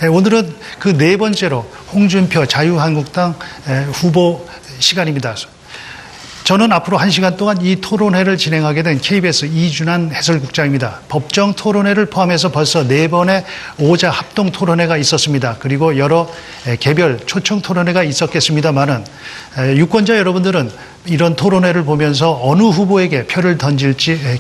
네, 오늘은 그 네 번째로 홍준표 자유한국당 후보 시간입니다. 저는 앞으로 1시간 동안 이 토론회를 진행하게 된 KBS 이준환 해설국장입니다. 법정 토론회를 포함해서 벌써 4번의 5자 합동 토론회가 있었습니다. 그리고 여러 개별 초청 토론회가 있었겠습니다만은 유권자 여러분들은 이런 토론회를 보면서 어느 후보에게 표를 던질지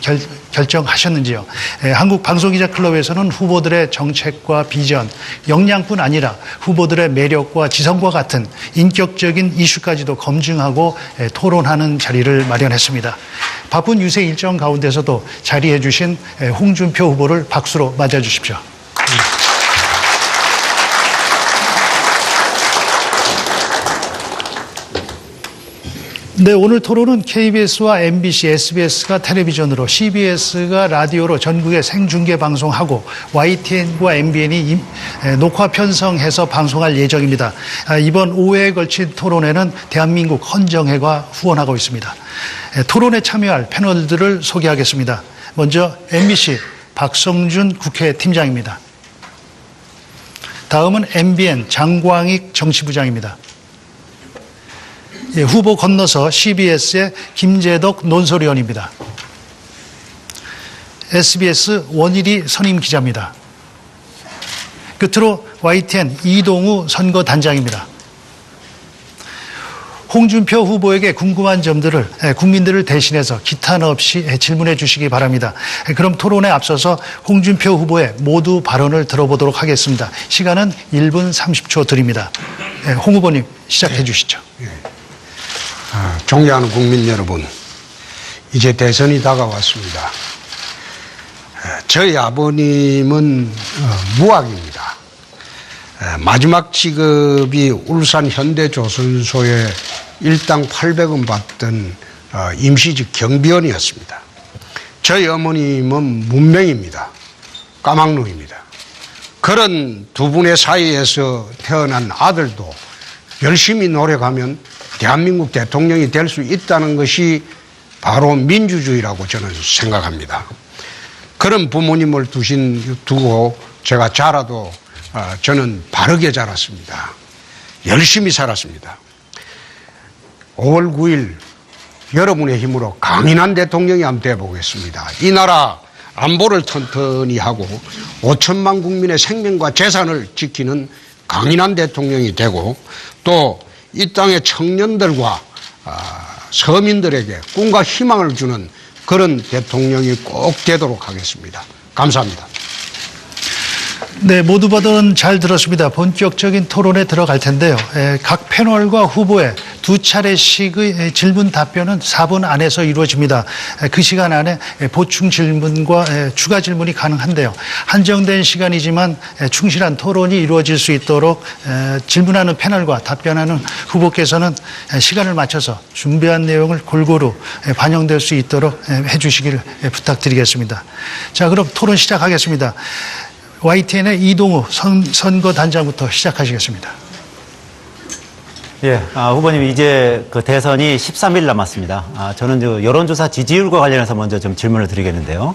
결정하셨는지요. 한국방송기자클럽에서는 후보들의 정책과 비전, 역량뿐 아니라 후보들의 매력과 지성과 같은 인격적인 이슈까지도 검증하고 토론하는 자리를 마련했습니다. 바쁜 유세 일정 가운데서도 자리해 주신 홍준표 후보를 박수로 맞아주십시오. 네, 오늘 토론은 KBS와 MBC, SBS가 텔레비전으로, CBS가 라디오로 전국에 생중계 방송하고 YTN과 MBN이 녹화 편성해서 방송할 예정입니다. 이번 5회에 걸친 토론회는 대한민국 헌정회가 후원하고 있습니다. 토론에 참여할 패널들을 소개하겠습니다. 먼저 MBC 박성준 국회 팀장입니다. 다음은 MBN 장광익 정치부장입니다. 후보 건너서 CBS의 김재덕 논설위원입니다. SBS 원일이 선임 기자입니다. 끝으로 YTN 이동우 선거단장입니다. 홍준표 후보에게 궁금한 점들을 국민들을 대신해서 기탄 없이 질문해 주시기 바랍니다. 그럼 토론에 앞서서 홍준표 후보의 모두 발언을 들어보도록 하겠습니다. 시간은 1분 30초 드립니다. 홍 후보님 시작해 주시죠. 존경하는 국민 여러분, 이제 대선이 다가왔습니다. 저희 아버님은 무학입니다. 마지막 직업이 울산 현대조선소에 일당 800원 받던 임시직 경비원이었습니다. 저희 어머님은 문맹입니다. 까막눈입니다. 그런 두 분의 사이에서 태어난 아들도 열심히 노력하면 대한민국 대통령이 될 수 있다는 것이 바로 민주주의라고 저는 생각합니다. 그런 부모님을 두고 제가 자라도 저는 바르게 자랐습니다. 열심히 살았습니다. 5월 9일 여러분의 힘으로 강인한 대통령이 한번 되어보겠습니다. 이 나라 안보를 튼튼히 하고 5천만 국민의 생명과 재산을 지키는 강인한 대통령이 되고 또 이 땅의 청년들과 서민들에게 꿈과 희망을 주는 그런 대통령이 꼭 되도록 하겠습니다. 감사합니다. 네, 모두 발언 잘 들었습니다. 본격적인 토론에 들어갈 텐데요. 각 패널과 후보의 두 차례씩의 질문 답변은 4분 안에서 이루어집니다. 그 시간 안에 보충 질문과 추가 질문이 가능한데요. 한정된 시간이지만 충실한 토론이 이루어질 수 있도록 질문하는 패널과 답변하는 후보께서는 시간을 맞춰서 준비한 내용을 골고루 반영될 수 있도록 해주시기를 부탁드리겠습니다. 자, 그럼 토론 시작하겠습니다. YTN의 이동우 선거단장부터 시작하시겠습니다. 예, 후보님 이제 그 대선이 13일 남았습니다. 저는 여론조사 지지율과 관련해서 먼저 좀 질문을 드리겠는데요.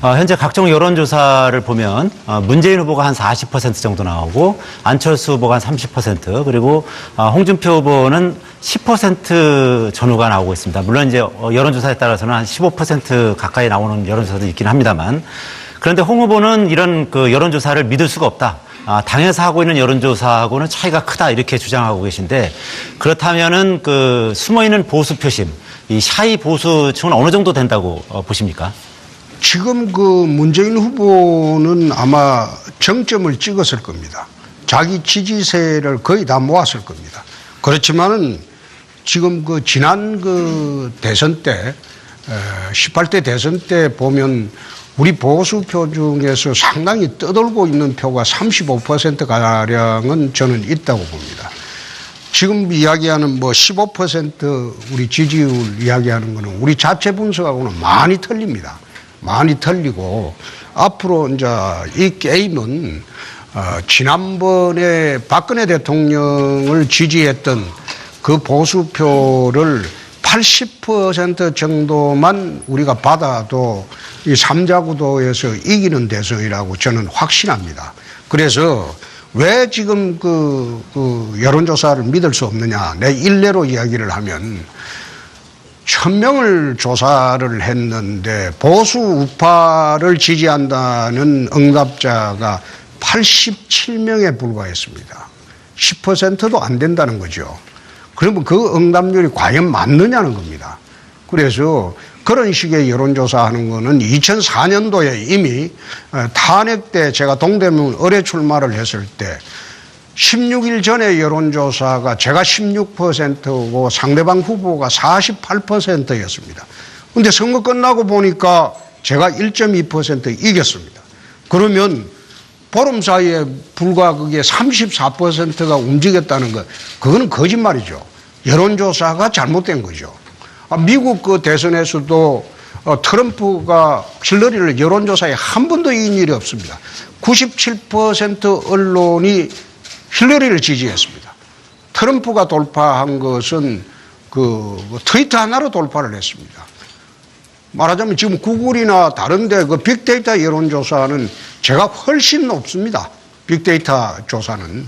현재 각종 여론조사를 보면 문재인 후보가 한 40% 정도 나오고 안철수 후보가 한 30% 그리고 홍준표 후보는 10% 전후가 나오고 있습니다. 물론 이제 여론조사에 따라서는 한 15% 가까이 나오는 여론조사도 있긴 합니다만 그런데 홍 후보는 이런 그 여론조사를 믿을 수가 없다. 당에서 하고 있는 여론조사하고는 차이가 크다 이렇게 주장하고 계신데 그렇다면은 그 숨어있는 보수 표심, 이 샤이 보수층은 어느 정도 된다고 보십니까? 지금 그 문재인 후보는 아마 정점을 찍었을 겁니다. 자기 지지세를 거의 다 모았을 겁니다. 그렇지만은 지금 그 지난 그 대선 때 18대 대선 때 보면 우리 보수표 중에서 상당히 떠돌고 있는 표가 35%가량은 저는 있다고 봅니다. 지금 이야기하는 뭐 15% 우리 지지율 이야기하는 거는 우리 자체 분석하고는 많이 틀립니다. 많이 틀리고 앞으로 이제 이 게임은 지난번에 박근혜 대통령을 지지했던 그 보수표를 80% 정도만 우리가 받아도 이 3자 구도에서 이기는 대선이라고 저는 확신합니다. 그래서 왜 지금 그 여론조사를 믿을 수 없느냐. 내 일례로 이야기를 하면 1000명을 조사를 했는데 보수 우파를 지지한다는 응답자가 87명에 불과했습니다. 10%도 안 된다는 거죠. 그러면 그 응답률이 과연 맞느냐는 겁니다. 그래서 그런 식의 여론조사 하는 거는 2004년도에 이미 탄핵 때 제가 동대문 의뢰 출마를 했을 때 16일 전에 여론조사가 제가 16%고 상대방 후보가 48%였습니다. 그런데 선거 끝나고 보니까 제가 1.2% 이겼습니다. 그러면 보름 사이에 불과 그게 34%가 움직였다는 것, 그거는 거짓말이죠. 여론조사가 잘못된 거죠. 미국 그 대선에서도 트럼프가 힐러리를 여론조사에 한 번도 이긴 일이 없습니다. 97% 언론이 힐러리를 지지했습니다. 트럼프가 돌파한 것은 그 트위터 하나로 돌파를 했습니다. 말하자면 지금 구글이나 다른데 그 빅데이터 여론조사는 제가 훨씬 높습니다. 빅데이터 조사는.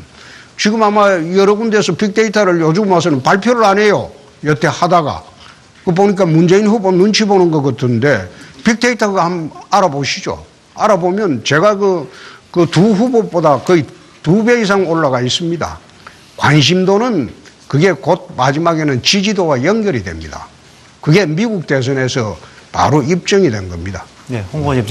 지금 아마 여러 군데에서 빅데이터를 요즘 와서는 발표를 안 해요. 여태 하다가. 그 보니까 문재인 후보 눈치 보는 것 같은데 빅데이터가 한번 알아보시죠. 알아보면 제가 그 두 후보보다 거의 2배 이상 올라가 있습니다. 관심도는 그게 곧 마지막에는 지지도와 연결이 됩니다. 그게 미국 대선에서 바로 입증이 된 겁니다. 네, 홍 후보님,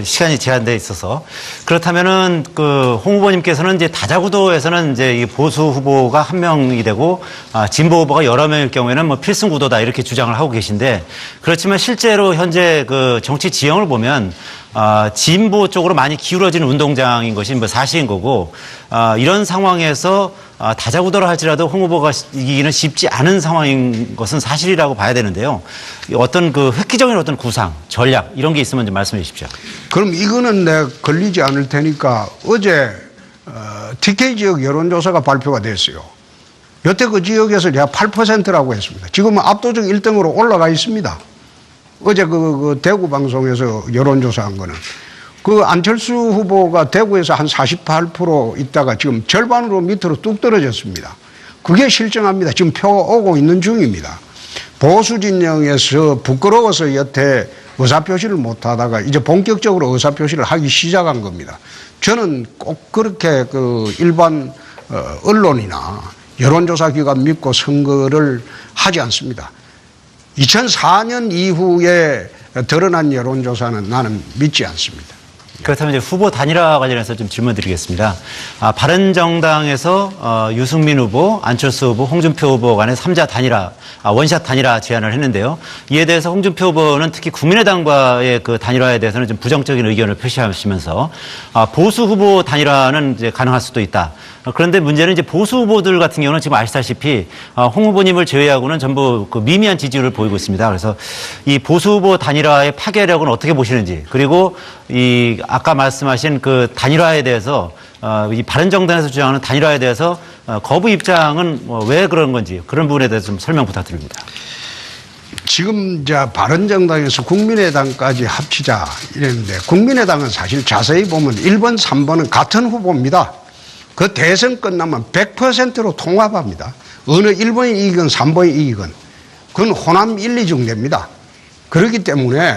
시간이 제한돼 있어서. 그렇다면은, 홍 후보님께서는 이제 다자구도에서는 이제 이 보수 후보가 한 명이 되고, 진보 후보가 여러 명일 경우에는 뭐 필승 구도다 이렇게 주장을 하고 계신데, 그렇지만 실제로 현재 그 정치 지형을 보면, 진보 쪽으로 많이 기울어지는 운동장인 것이 뭐 사실인 거고, 이런 상황에서 다자구도를 할지라도 홍 후보가 이기기는 쉽지 않은 상황인 것은 사실이라고 봐야 되는데요. 어떤 그 획기적인 어떤 구상, 전략 이런 게 있으면 좀 말씀해 주십시오. 그럼 이거는 내가 걸리지 않을 테니까 어제 TK 지역 여론조사가 발표가 됐어요. 여태 그 지역에서 제가 8%라고 했습니다. 지금은 압도적 1등으로 올라가 있습니다. 어제 그 대구 방송에서 여론조사한 거는. 그 안철수 후보가 대구에서 한 48% 있다가 지금 절반으로 밑으로 뚝 떨어졌습니다. 그게 실정합니다. 지금 표가 오고 있는 중입니다. 보수 진영에서 부끄러워서 여태 의사표시를 못 하다가 이제 본격적으로 의사표시를 하기 시작한 겁니다. 저는 꼭 그렇게 그 일반 언론이나 여론조사 기관 믿고 선거를 하지 않습니다. 2004년 이후에 드러난 여론조사는 나는 믿지 않습니다. 그렇다면 이제 후보 단일화 관련해서 좀 질문 드리겠습니다. 바른정당에서 유승민 후보, 안철수 후보, 홍준표 후보 간의 3자 단일화, 원샷 단일화 제안을 했는데요. 이에 대해서 홍준표 후보는 특히 국민의당과의 그 단일화에 대해서는 좀 부정적인 의견을 표시하시면서 보수 후보 단일화는 이제 가능할 수도 있다. 그런데 문제는 이제 보수 후보들 같은 경우는 지금 아시다시피 홍 후보님을 제외하고는 전부 그 미미한 지지율을 보이고 있습니다. 그래서 이 보수 후보 단일화의 파괴력은 어떻게 보시는지, 그리고 이 아까 말씀하신 그 단일화에 대해서 이 바른정당에서 주장하는 단일화에 대해서 거부 입장은 왜 그런 건지 그런 부분에 대해서 좀 설명 부탁드립니다. 지금 이제 바른정당에서 국민의당까지 합치자 이랬는데 국민의당은 사실 자세히 보면 1번, 3번은 같은 후보입니다. 그 대선 끝나면 100%로 통합합니다. 어느 1번이 이기건 3번이 이기건. 그건 호남 1, 2중 됩니다. 그렇기 때문에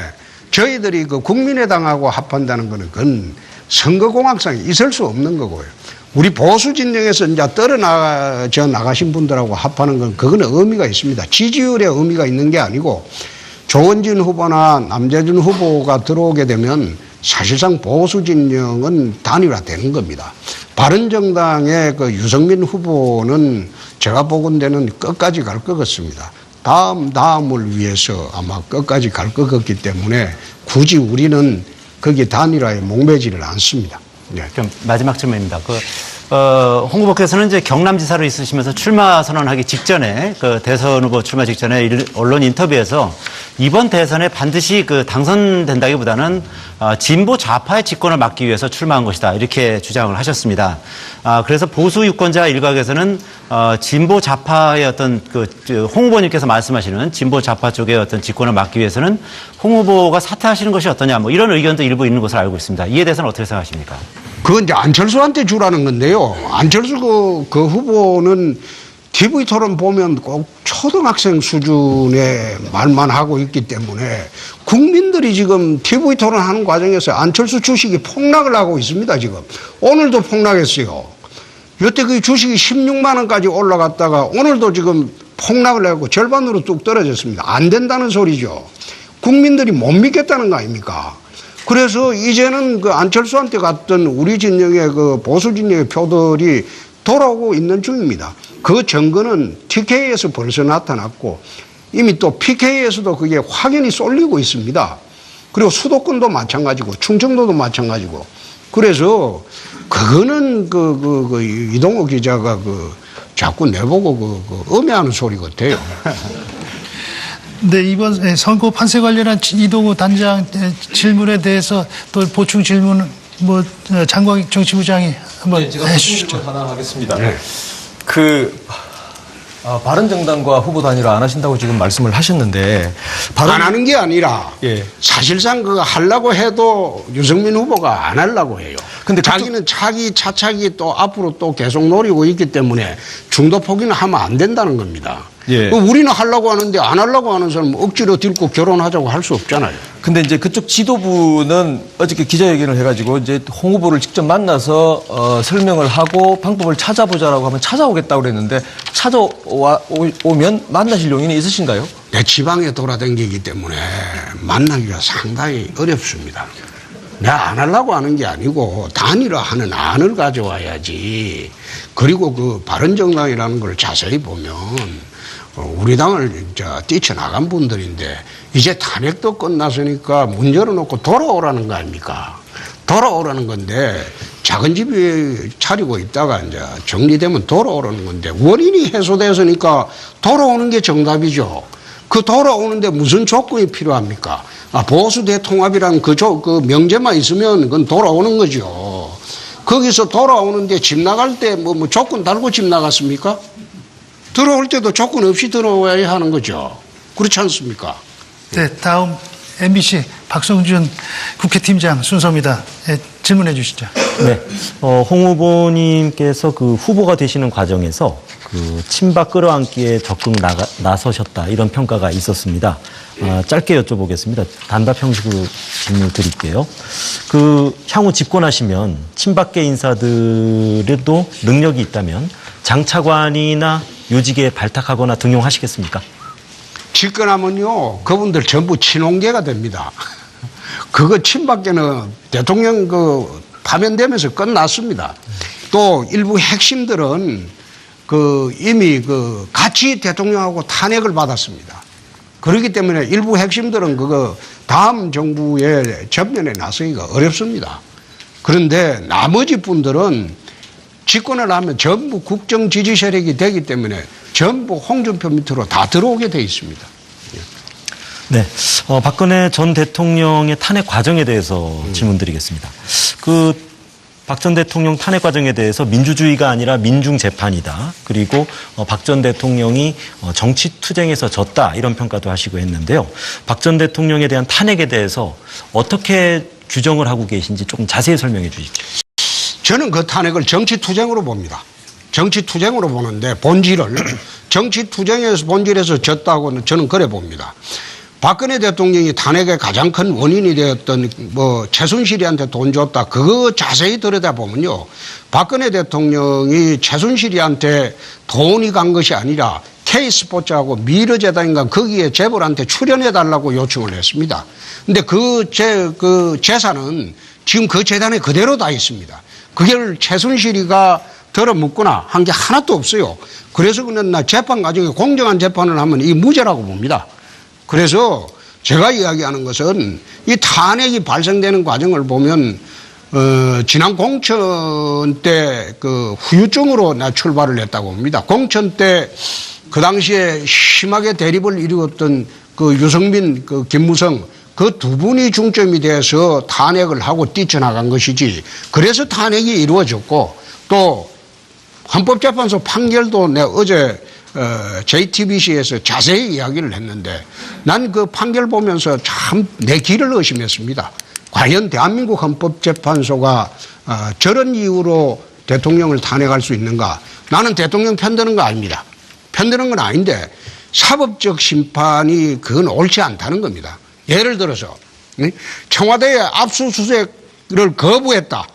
저희들이 그 국민의당하고 합한다는 거는 그건 선거공학상에 있을 수 없는 거고요. 우리 보수 진영에서 이제 떨어져 나가신 분들하고 합하는 건 그거는 의미가 있습니다. 지지율에 의미가 있는 게 아니고 조원진 후보나 남재준 후보가 들어오게 되면 사실상 보수 진영은 단일화되는 겁니다. 바른정당의 그 유승민 후보는 제가 보건대는 끝까지 갈 것 같습니다. 다음을 위해서 아마 끝까지 갈 것 같기 때문에 굳이 우리는 거기 단일화에 목매지를 않습니다. 네. 그럼 마지막 질문입니다. 홍 후보께서는 이제 경남지사로 있으시면서 출마 선언하기 직전에 그 대선 후보 출마 직전에 언론 인터뷰에서 이번 대선에 반드시 그 당선된다기보다는 진보 좌파의 집권을 막기 위해서 출마한 것이다 이렇게 주장을 하셨습니다. 그래서 보수 유권자 일각에서는 진보 좌파의 어떤 홍 후보님께서 말씀하시는 진보 좌파 쪽의 어떤 집권을 막기 위해서는 홍 후보가 사퇴하시는 것이 어떠냐 뭐 이런 의견도 일부 있는 것으로 알고 있습니다. 이에 대해서는 어떻게 생각하십니까? 그건 이제 안철수한테 주라는 건데요. 안철수 그 후보는 TV 토론 보면 꼭 초등학생 수준의 말만 하고 있기 때문에 국민들이 지금 TV 토론하는 과정에서 안철수 주식이 폭락을 하고 있습니다, 지금. 오늘도 폭락했어요. 여태 그 주식이 16만 원까지 올라갔다가 오늘도 지금 폭락을 하고 절반으로 뚝 떨어졌습니다. 안 된다는 소리죠. 국민들이 못 믿겠다는 거 아닙니까? 그래서 이제는 그 안철수한테 갔던 우리 진영의 그 보수 진영의 표들이 돌아오고 있는 중입니다. 그 증거는 TK에서 벌써 나타났고 이미 또 PK에서도 그게 확연히 쏠리고 있습니다. 그리고 수도권도 마찬가지고 충청도도 마찬가지고 그래서 그거는 이동호 기자가 자꾸 내보고 음해하는 소리 같아요. 네, 이번 선거 판세 관련한 이동우 단장 질문에 대해서 또 보충 질문 장광익 정치부장이 한번 네, 제가 해주시죠. 하나 하겠습니다. 네. 바른정당과 후보 단일화 안 하신다고 지금 말씀을 하셨는데 안 하는 게 아니라 예. 사실상 그거 하려고 해도 유승민 후보가 안 하려고 해요. 근데 자기는 차차기 또 앞으로 또 계속 노리고 있기 때문에 중도 포기는 하면 안 된다는 겁니다. 예. 우리는 하려고 하는데 안 하려고 하는 사람은 억지로 딜고 결혼하자고 할 수 없잖아요. 근데 이제 그쪽 지도부는 어저께 기자회견을 해가지고 이제 홍 후보를 직접 만나서 설명을 하고 방법을 찾아보자라고 하면 찾아오겠다고 그랬는데 찾아오면 만나실 용인이 있으신가요? 내 지방에 돌아다니기 때문에 만나기가 상당히 어렵습니다. 내가 안 하려고 하는 게 아니고 단일화하는 안을 가져와야지. 그리고 그 바른정당이라는 걸 자세히 보면 우리 당을 뛰쳐나간 분들인데 이제 탄핵도 끝났으니까 문 열어놓고 돌아오라는 거 아닙니까? 돌아오라는 건데 작은 집이 차리고 있다가 이제 정리되면 돌아오라는 건데 원인이 해소됐으니까 돌아오는 게 정답이죠. 그 돌아오는데 무슨 조건이 필요합니까? 보수 대통합이라는 그 명제만 있으면 그건 돌아오는 거죠. 거기서 돌아오는데 집 나갈 때 뭐 조건 달고 집 나갔습니까? 들어올 때도 조건 없이 들어와야 하는 거죠. 그렇지 않습니까? 네, 다음 MBC 박성준 국회팀장 순서입니다. 네, 질문해 주시죠. 네, 홍 후보님께서 그 후보가 되시는 과정에서 그 친박 끌어안기에 적극 나서셨다 이런 평가가 있었습니다. 짧게 여쭤보겠습니다. 단답 형식으로 질문 드릴게요. 그 향후 집권하시면 친박계 인사들에도 능력이 있다면 장차관이나 요직에 발탁하거나 등용하시겠습니까? 집권하면요, 그분들 전부 친홍계가 됩니다. 그거 친박계는 대통령 파면되면서 끝났습니다. 또 일부 핵심들은 이미 같이 대통령하고 탄핵을 받았습니다. 그렇기 때문에 일부 핵심들은 다음 정부의 전면에 나서기가 어렵습니다. 그런데 나머지 분들은 집권을 하면 전부 국정 지지 세력이 되기 때문에 전부 홍준표 밑으로 다 들어오게 돼 있습니다. 네, 박근혜 전 대통령의 탄핵 과정에 대해서 질문드리겠습니다. 박 전 대통령 탄핵 과정에 대해서 민주주의가 아니라 민중재판이다. 그리고 박 전 대통령이 정치투쟁에서 졌다. 이런 평가도 하시고 했는데요. 박 전 대통령에 대한 탄핵에 대해서 어떻게 규정을 하고 계신지 조금 자세히 설명해 주십시오. 저는 그 탄핵을 정치투쟁으로 봅니다. 정치투쟁으로 보는데 정치투쟁에서 본질에서 졌다고는 저는 그래 봅니다. 박근혜 대통령이 탄핵의 가장 큰 원인이 되었던 최순실이한테 돈 줬다. 그거 자세히 들여다보면요. 박근혜 대통령이 최순실이한테 돈이 간 것이 아니라 K스포츠하고 미르재단인가 거기에 재벌한테 출연해달라고 요청을 했습니다. 근데 그 재산은 지금 그 재단에 그대로 다 있습니다. 그걸 최순실이가 들어묻거나 한 게 하나도 없어요. 그래서 그는 재판 과정에 공정한 재판을 하면 이 무죄라고 봅니다. 그래서 제가 이야기하는 것은 이 탄핵이 발생되는 과정을 보면 지난 공천 때 후유증으로 출발을 했다고 봅니다. 공천 때 그 당시에 심하게 대립을 이루었던 유승민, 김무성 그 두 분이 중점이 돼서 탄핵을 하고 뛰쳐나간 것이지. 그래서 탄핵이 이루어졌고 또 헌법재판소 판결도 내가 어제 JTBC에서 자세히 이야기를 했는데 난 그 판결 보면서 참 내 귀를 의심했습니다. 과연 대한민국 헌법재판소가 저런 이유로 대통령을 탄핵할 수 있는가? 나는 대통령 편드는 거 아닙니다. 편드는 건 아닌데 사법적 심판이 그건 옳지 않다는 겁니다. 예를 들어서 청와대에 압수수색을 거부했다.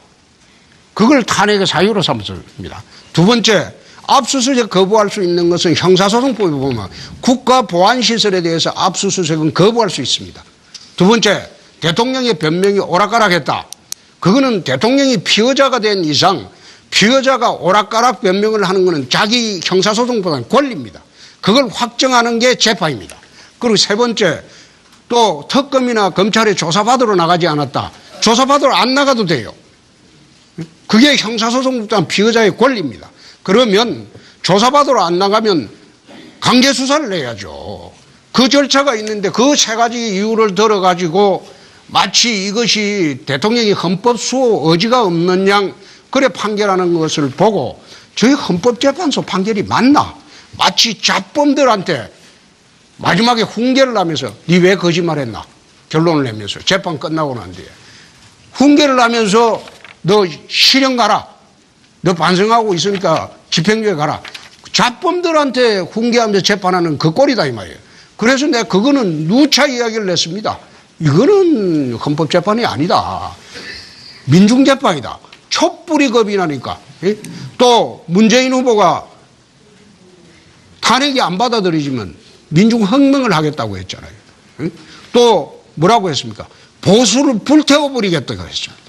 그걸 탄핵의 사유로 삼습니다. 두 번째, 압수수색 거부할 수 있는 것은 형사소송법에 보면 국가보안시설에 대해서 압수수색은 거부할 수 있습니다. 두 번째, 대통령의 변명이 오락가락했다. 그거는 대통령이 피의자가 된 이상 피의자가 오락가락 변명을 하는 것은 자기 형사소송보다는 권리입니다. 그걸 확정하는 게 재판입니다. 그리고 세 번째, 또 특검이나 검찰에 조사받으러 나가지 않았다. 조사받으러 안 나가도 돼요. 그게 형사소송보다는 피의자의 권리입니다. 그러면 조사받으러 안 나가면 강제수사를 해야죠. 그 절차가 있는데 그 세 가지 이유를 들어가지고 마치 이것이 대통령이 헌법 수호 의지가 없는 양 그래 판결하는 것을 보고 저희 헌법재판소 판결이 맞나? 마치 잡범들한테 마지막에 훈계를 하면서 니 왜 거짓말했나? 결론을 내면서 재판 끝나고 난 뒤에 훈계를 하면서 너 실형 가라. 너 반성하고 있으니까 집행유예 가라. 잡범들한테 훈계하면서 재판하는 그 꼴이다 이 말이에요. 그래서 내가 그거는 누차 이야기를 냈습니다. 이거는 헌법재판이 아니다. 민중재판이다. 촛불이 겁이 나니까. 또 문재인 후보가 탄핵이 안 받아들이지만 민중혁명을 하겠다고 했잖아요. 또 뭐라고 했습니까? 보수를 불태워버리겠다고 했습니다.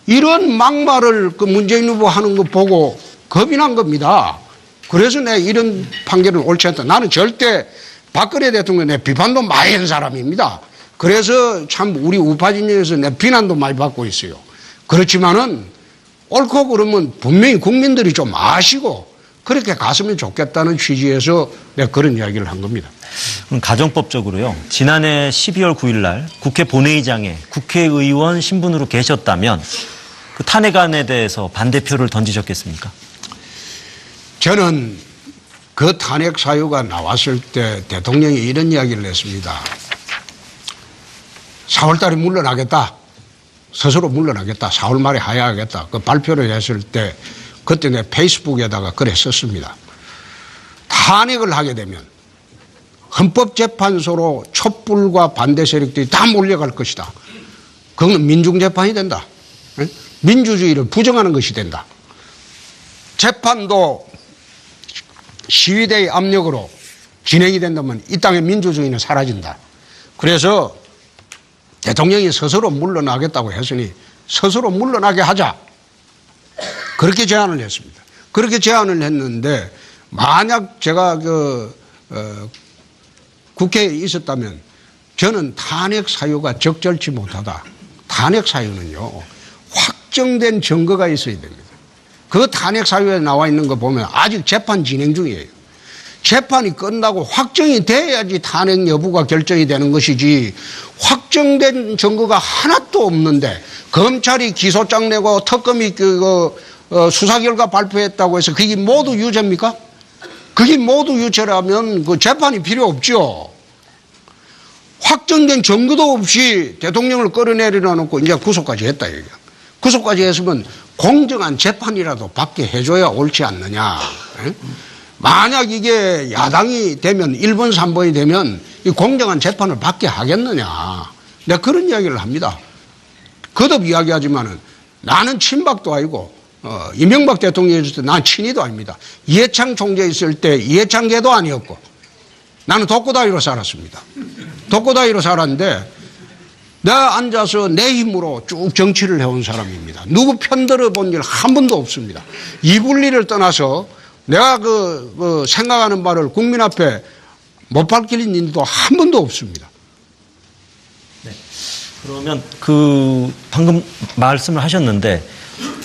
이런 막말을 그 문재인 후보 하는 거 보고 겁이 난 겁니다. 그래서 내가 이런 판결은 옳지 않다. 나는 절대 박근혜 대통령에 비판도 많이 한 사람입니다. 그래서 참 우리 우파 진영에서 내 비난도 많이 받고 있어요. 그렇지만은 옳고 그러면 분명히 국민들이 좀 아시고 그렇게 갔으면 좋겠다는 취지에서 내가 그런 이야기를 한 겁니다. 그럼 가정법적으로요. 지난해 12월 9일 날 국회 본회의장에 국회의원 신분으로 계셨다면 그 탄핵안에 대해서 반대표를 던지셨겠습니까? 저는 그 탄핵 사유가 나왔을 때 대통령이 이런 이야기를 했습니다. 4월 달에 물러나겠다. 스스로 물러나겠다. 4월 말에 하야하겠다. 그 발표를 했을 때 그때 내 페이스북에다가 글에 썼습니다. 탄핵을 하게 되면 헌법재판소로 촛불과 반대 세력들이 다 몰려갈 것이다. 그건 민중재판이 된다. 민주주의를 부정하는 것이 된다. 재판도 시위대의 압력으로 진행이 된다면 이 땅의 민주주의는 사라진다. 그래서 대통령이 스스로 물러나겠다고 했으니 스스로 물러나게 하자. 그렇게 제안을 했습니다. 그렇게 제안을 했는데 만약 제가 국회에 있었다면 저는 탄핵 사유가 적절치 못하다. 탄핵 사유는요. 확정된 증거가 있어야 됩니다. 그 탄핵 사유에 나와 있는 거 보면 아직 재판 진행 중이에요. 재판이 끝나고 확정이 돼야지 탄핵 여부가 결정이 되는 것이지 확정된 증거가 하나도 없는데 검찰이 기소장 내고 특검이 수사 결과 발표했다고 해서 그게 모두 유죄입니까? 그게 모두 유죄라면 그 재판이 필요 없죠. 확정된 증거도 없이 대통령을 끌어내려 놓고 이제 구속까지 했다 얘기야. 구속까지 했으면 공정한 재판이라도 받게 해줘야 옳지 않느냐. 만약 이게 야당이 되면 1번, 3번이 되면 이 공정한 재판을 받게 하겠느냐. 내가 그런 이야기를 합니다. 거듭 이야기하지만은 나는 친박도 아니고 이명박 대통령이 있을 때 난 친이도 아닙니다. 이해창 총재 있을 때 이해창계도 아니었고 나는 독고다이로 살았습니다. 독고다이로 살았는데 내가 앉아서 내 힘으로 쭉 정치를 해온 사람입니다. 누구 편들어 본 일 한 번도 없습니다. 이분리를 떠나서 내가 생각하는 바를 국민 앞에 못 밝힐 일도 한 번도 없습니다. 네. 그러면 방금 말씀을 하셨는데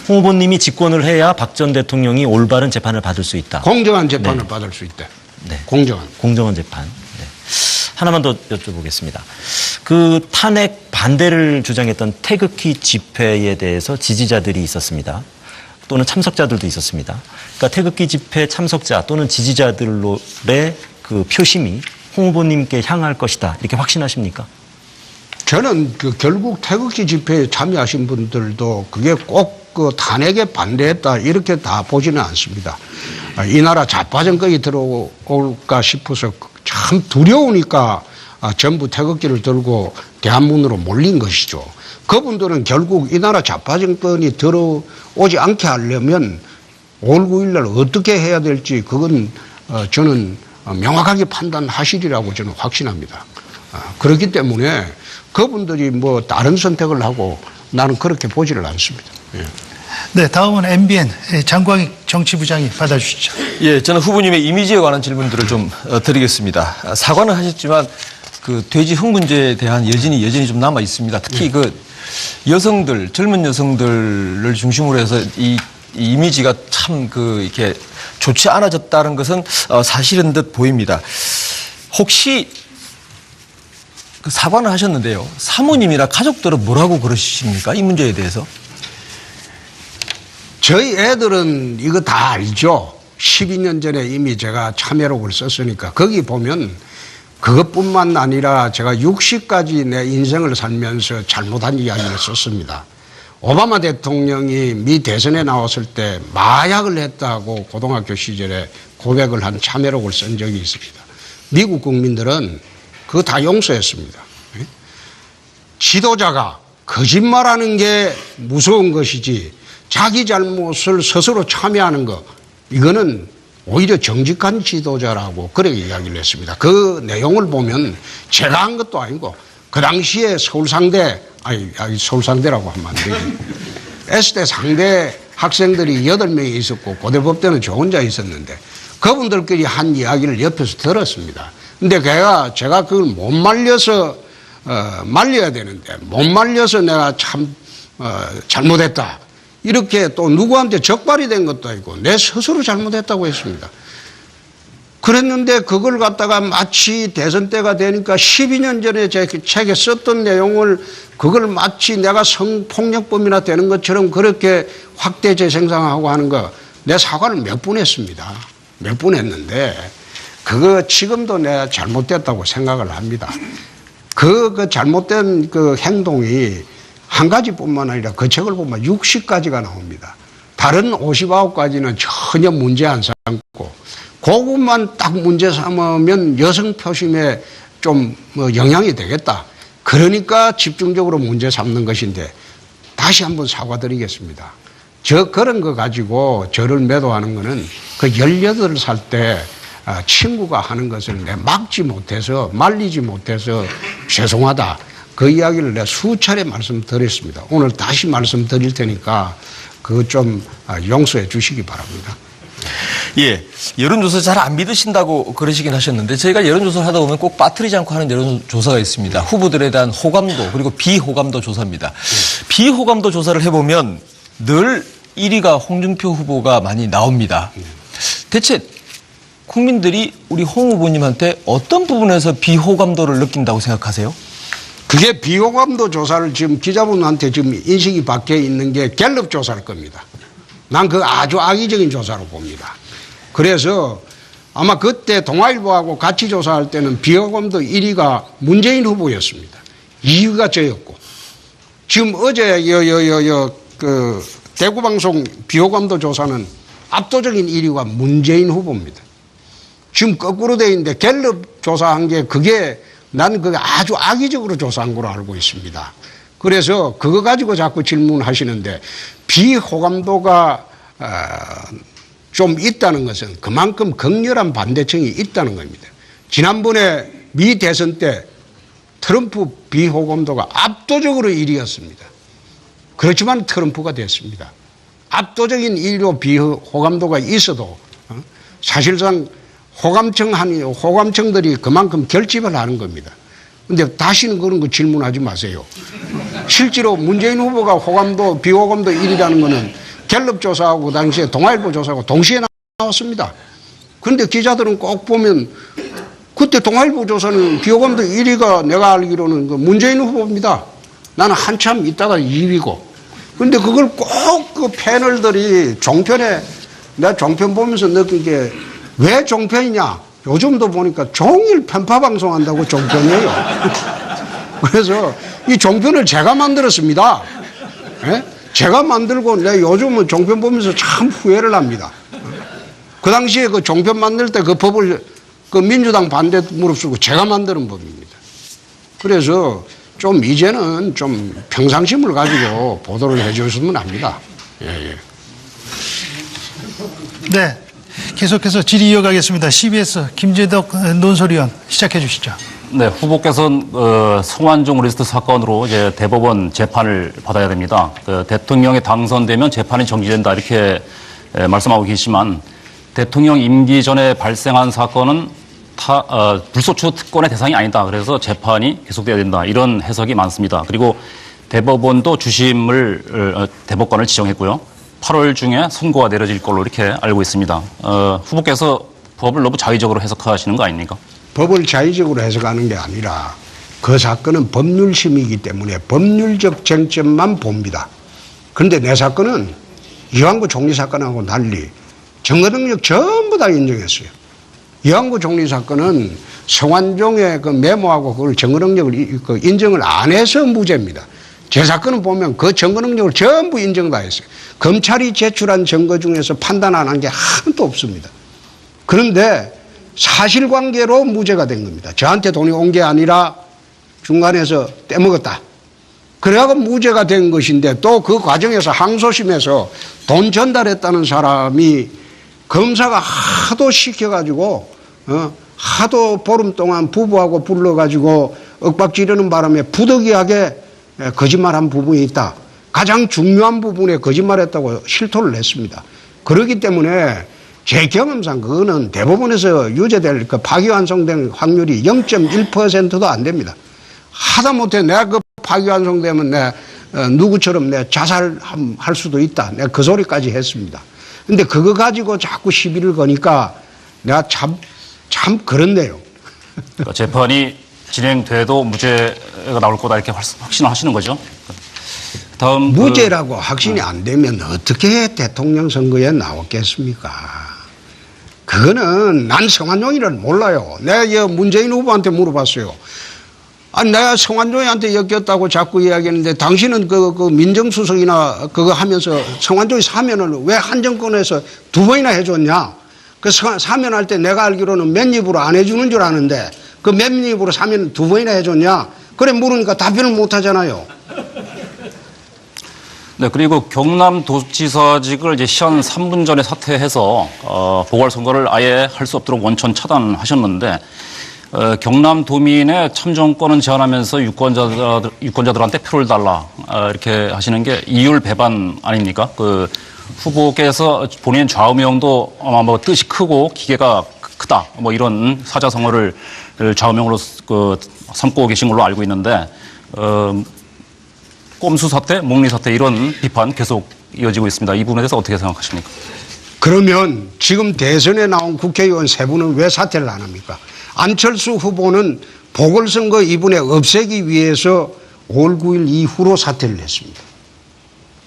홍 후보님이 집권을 해야 박 전 대통령이 올바른 재판을 받을 수 있다. 공정한 재판을 받을 수 있다. 네. 공정한 재판. 네. 하나만 더 여쭤보겠습니다. 그 탄핵 반대를 주장했던 태극기 집회에 대해서 지지자들이 있었습니다. 또는 참석자들도 있었습니다. 그러니까 태극기 집회 참석자 또는 지지자들의 그 표심이 홍 후보님께 향할 것이다. 이렇게 확신하십니까? 저는 결국 태극기 집회에 참여하신 분들도 그게 꼭 그 탄핵에 반대했다 이렇게 다 보지는 않습니다. 이 나라 자빠정거리 들어올까 싶어서 참 두려우니까 전부 태극기를 들고 대한문으로 몰린 것이죠. 그분들은 결국 이 나라 자빠정권이 들어오지 않게 하려면 5월 9일날 어떻게 해야 될지 그건 저는 명확하게 판단하시리라고 저는 확신합니다. 그렇기 때문에 그분들이 뭐 다른 선택을 하고 나는 그렇게 보지를 않습니다. 예. 네, 다음은 MBN 장광익 정치부장이 받아주시죠. 예, 저는 후보님의 이미지에 관한 질문들을 좀 드리겠습니다. 사과는 하셨지만 그 돼지 흙 문제에 대한 여진이 좀 남아 있습니다. 특히 그 여성들, 젊은 여성들을 중심으로 해서 이 이미지가 참 그 이렇게 좋지 않아졌다는 것은 사실인 듯 보입니다. 혹시 그 사과는 하셨는데요. 사모님이나 가족들은 뭐라고 그러십니까? 이 문제에 대해서? 저희 애들은 이거 다 알죠. 12년 전에 이미 제가 참여록을 썼으니까 거기 보면 그것뿐만 아니라 제가 60까지 내 인생을 살면서 잘못한 이야기를 썼습니다. 오바마 대통령이 미 대선에 나왔을 때 마약을 했다고 고등학교 시절에 고백을 한 참여록을 쓴 적이 있습니다. 미국 국민들은 그거 다 용서했습니다. 지도자가 거짓말하는 게 무서운 것이지 자기 잘못을 스스로 참여하는 것 이거는 오히려 정직한 지도자라고 그렇게 이야기를 했습니다. 그 내용을 보면 제가 한 것도 아니고 그 당시에 서울상대 서울상대라고 하면 안 되지. S대 상대 학생들이 8명이 있었고 고대법대는 저 혼자 있었는데 그분들끼리 한 이야기를 옆에서 들었습니다. 근데 제가 그걸 못 말려서 말려야 되는데 못 말려서 내가 참 잘못했다. 이렇게 또 누구한테 적발이 된 것도 아니고 내 스스로 잘못했다고 했습니다. 그랬는데 그걸 갖다가 마치 대선 때가 되니까 12년 전에 제 책에 썼던 내용을 그걸 마치 내가 성폭력범이나 되는 것처럼 그렇게 확대 재생산하고 하는 거 내 사과를 몇 번 했습니다. 몇 번 했는데 그거 지금도 내가 잘못됐다고 생각을 합니다. 그 잘못된 그 행동이 한 가지뿐만 아니라 그 책을 보면 60가지가 나옵니다. 다른 59가지는 전혀 문제 안 삼고 그것만 딱 문제 삼으면 여성 표심에 좀 영향이 되겠다. 그러니까 집중적으로 문제 삼는 것인데 다시 한번 사과드리겠습니다. 그런 거 가지고 저를 매도하는 거는 그 18살 때 친구가 하는 것을 내가 막지 못해서 말리지 못해서 죄송하다. 그 이야기를 내가 수차례 말씀드렸습니다. 오늘 다시 말씀드릴 테니까 그거 좀 용서해 주시기 바랍니다. 예, 여론조사 잘 안 믿으신다고 그러시긴 하셨는데 저희가 여론조사를 하다 보면 꼭 빠뜨리지 않고 하는 여론조사가 있습니다. 후보들에 대한 호감도 그리고 비호감도 조사입니다. 비호감도 조사를 해보면 늘 1위가 홍준표 후보가 많이 나옵니다. 대체 국민들이 우리 홍 후보님한테 어떤 부분에서 비호감도를 느낀다고 생각하세요? 그게 비호감도 조사를 지금 기자분한테 지금 인식이 밖에 있는 게 갤럽 조사일 겁니다. 난 그 아주 악의적인 조사로 봅니다. 그래서 아마 그때 동아일보하고 같이 조사할 때는 비호감도 1위가 문재인 후보였습니다. 2위가 저였고 지금 어제 그 대구방송 비호감도 조사는 압도적인 1위가 문재인 후보입니다. 지금 거꾸로 돼 있는데 갤럽 조사한 게 그게 난 그게 아주 악의적으로 조사한 걸로 알고 있습니다. 그래서 그거 가지고 자꾸 질문하시는데 비호감도가 좀 있다는 것은 그만큼 격렬한 반대층이 있다는 겁니다. 지난번에 미 대선 때 트럼프 비호감도가 압도적으로 1위였습니다. 그렇지만 트럼프가 됐습니다. 압도적인 1위로 비호감도가 있어도 사실상 호감층들이 그만큼 결집을 하는 겁니다. 근데 다시는 그런 거 질문하지 마세요. 실제로 문재인 후보가 비호감도 1위라는 거는 갤럽 조사하고 그 당시에 동아일보 조사하고 동시에 나왔습니다. 그런데 기자들은 꼭 보면 그때 동아일보 조사는 비호감도 1위가 내가 알기로는 그 문재인 후보입니다. 나는 한참 있다가 2위고. 그런데 그걸 꼭 그 패널들이 종편에 내가 종편 보면서 느낀 게 왜 종편이냐? 요즘도 보니까 종일 편파 방송한다고 종편이에요. 그래서 이 종편을 제가 만들었습니다. 예? 제가 만들고 내 요즘은 종편 보면서 참 후회를 합니다. 그 당시에 그 종편 만들 때 그 법을 그 민주당 반대 무릅쓰고 제가 만드는 법입니다. 그래서 좀 이제는 좀 평상심을 가지고 보도를 해 주셨으면 합니다. 예. 네. 계속해서 질의 이어가겠습니다. CBS 김재덕 논설위원 시작해 주시죠. 네, 후보께서는 성완종 리스트 사건으로 이제 대법원 재판을 받아야 됩니다. 대통령이 당선되면 재판이 정지된다 이렇게 말씀하고 계시지만 대통령 임기 전에 발생한 사건은 불소추 특권의 대상이 아니다. 그래서 재판이 계속돼야 된다. 이런 해석이 많습니다. 그리고 대법원도 주심을 대법관을 지정했고요. 8월 중에 선고가 내려질 걸로 이렇게 알고 있습니다. 후보께서 법을 너무 자의적으로 해석하시는 거 아닙니까? 법을 자의적으로 해석하는 게 아니라 그 사건은 법률심이기 때문에 법률적 쟁점만 봅니다. 그런데 내 사건은 이완구 총리 사건하고 달리 증거 능력 전부 다 인정했어요. 이완구 총리 사건은 성완종의 그 메모하고 그걸 증거 능력을 인정을 안 해서 무죄입니다. 제 사건은 보면 그 증거 능력을 전부 인정 다 했어요. 검찰이 제출한 증거 중에서 판단 안 한 게 하나도 없습니다. 그런데 사실관계로 무죄가 된 겁니다. 저한테 돈이 온 게 아니라 중간에서 떼먹었다. 그래갖고 무죄가 된 것인데 또 그 과정에서 항소심에서 돈 전달했다는 사람이 검사가 하도 시켜가지고 하도 보름 동안 부부하고 불러가지고 윽박지르는 바람에 부득이하게 거짓말한 부분이 있다. 가장 중요한 부분에 거짓말했다고 실토를 냈습니다. 그렇기 때문에 제 경험상 그거는 대법원에서 유죄될 그 파기환송된 확률이 0.1%도 안 됩니다. 하다못해 내가 그 파기환송되면 내 누구처럼 내 자살할 수도 있다. 내가 그 소리까지 했습니다. 근데 그거 가지고 자꾸 시비를 거니까 내가 참 그렇네요. 그러니까 재판이 진행돼도 무죄가 나올 거다 이렇게 확신을 하시는 거죠? 다음 무죄라고 확신이 안 되면 어떻게 대통령 선거에 나왔겠습니까? 그거는 난 성완종이를 몰라요. 내가 문재인 후보한테 물어봤어요. 아니, 내가 성완종이한테 엮였다고 자꾸 이야기했는데 당신은 그 민정수석이나 그거 하면서 성완종이 사면을 왜 한 정권에서 2번이나 해줬냐? 그 사면할 때 내가 알기로는 몇 입으로 안 해주는 줄 아는데 그 몇 입으로 사면 2번이나 해줬냐? 그래 물으니까 답변을 못 하잖아요. 네, 그리고 경남도지사직을 이제 시한 3분 전에 사퇴해서 보궐선거를 아예 할 수 없도록 원천 차단하셨는데 경남도민의 참정권은 제한하면서 유권자들한테 표를 달라 이렇게 하시는 게 이율 배반 아닙니까? 그 후보께서 본인 좌우명도 아마 뭐 뜻이 크고 기계가 크다 뭐 이런 사자성어를 좌우명으로 삼고 계신 걸로 알고 있는데 꼼수 사태, 목리 사태 이런 비판 계속 이어지고 있습니다. 이 부분에 대해서 어떻게 생각하십니까? 그러면 지금 대선에 나온 국회의원 3분은 왜 사퇴를 안 합니까? 안철수 후보는 보궐선거 이번에 없애기 위해서 5월 9일 이후로 사퇴를 했습니다.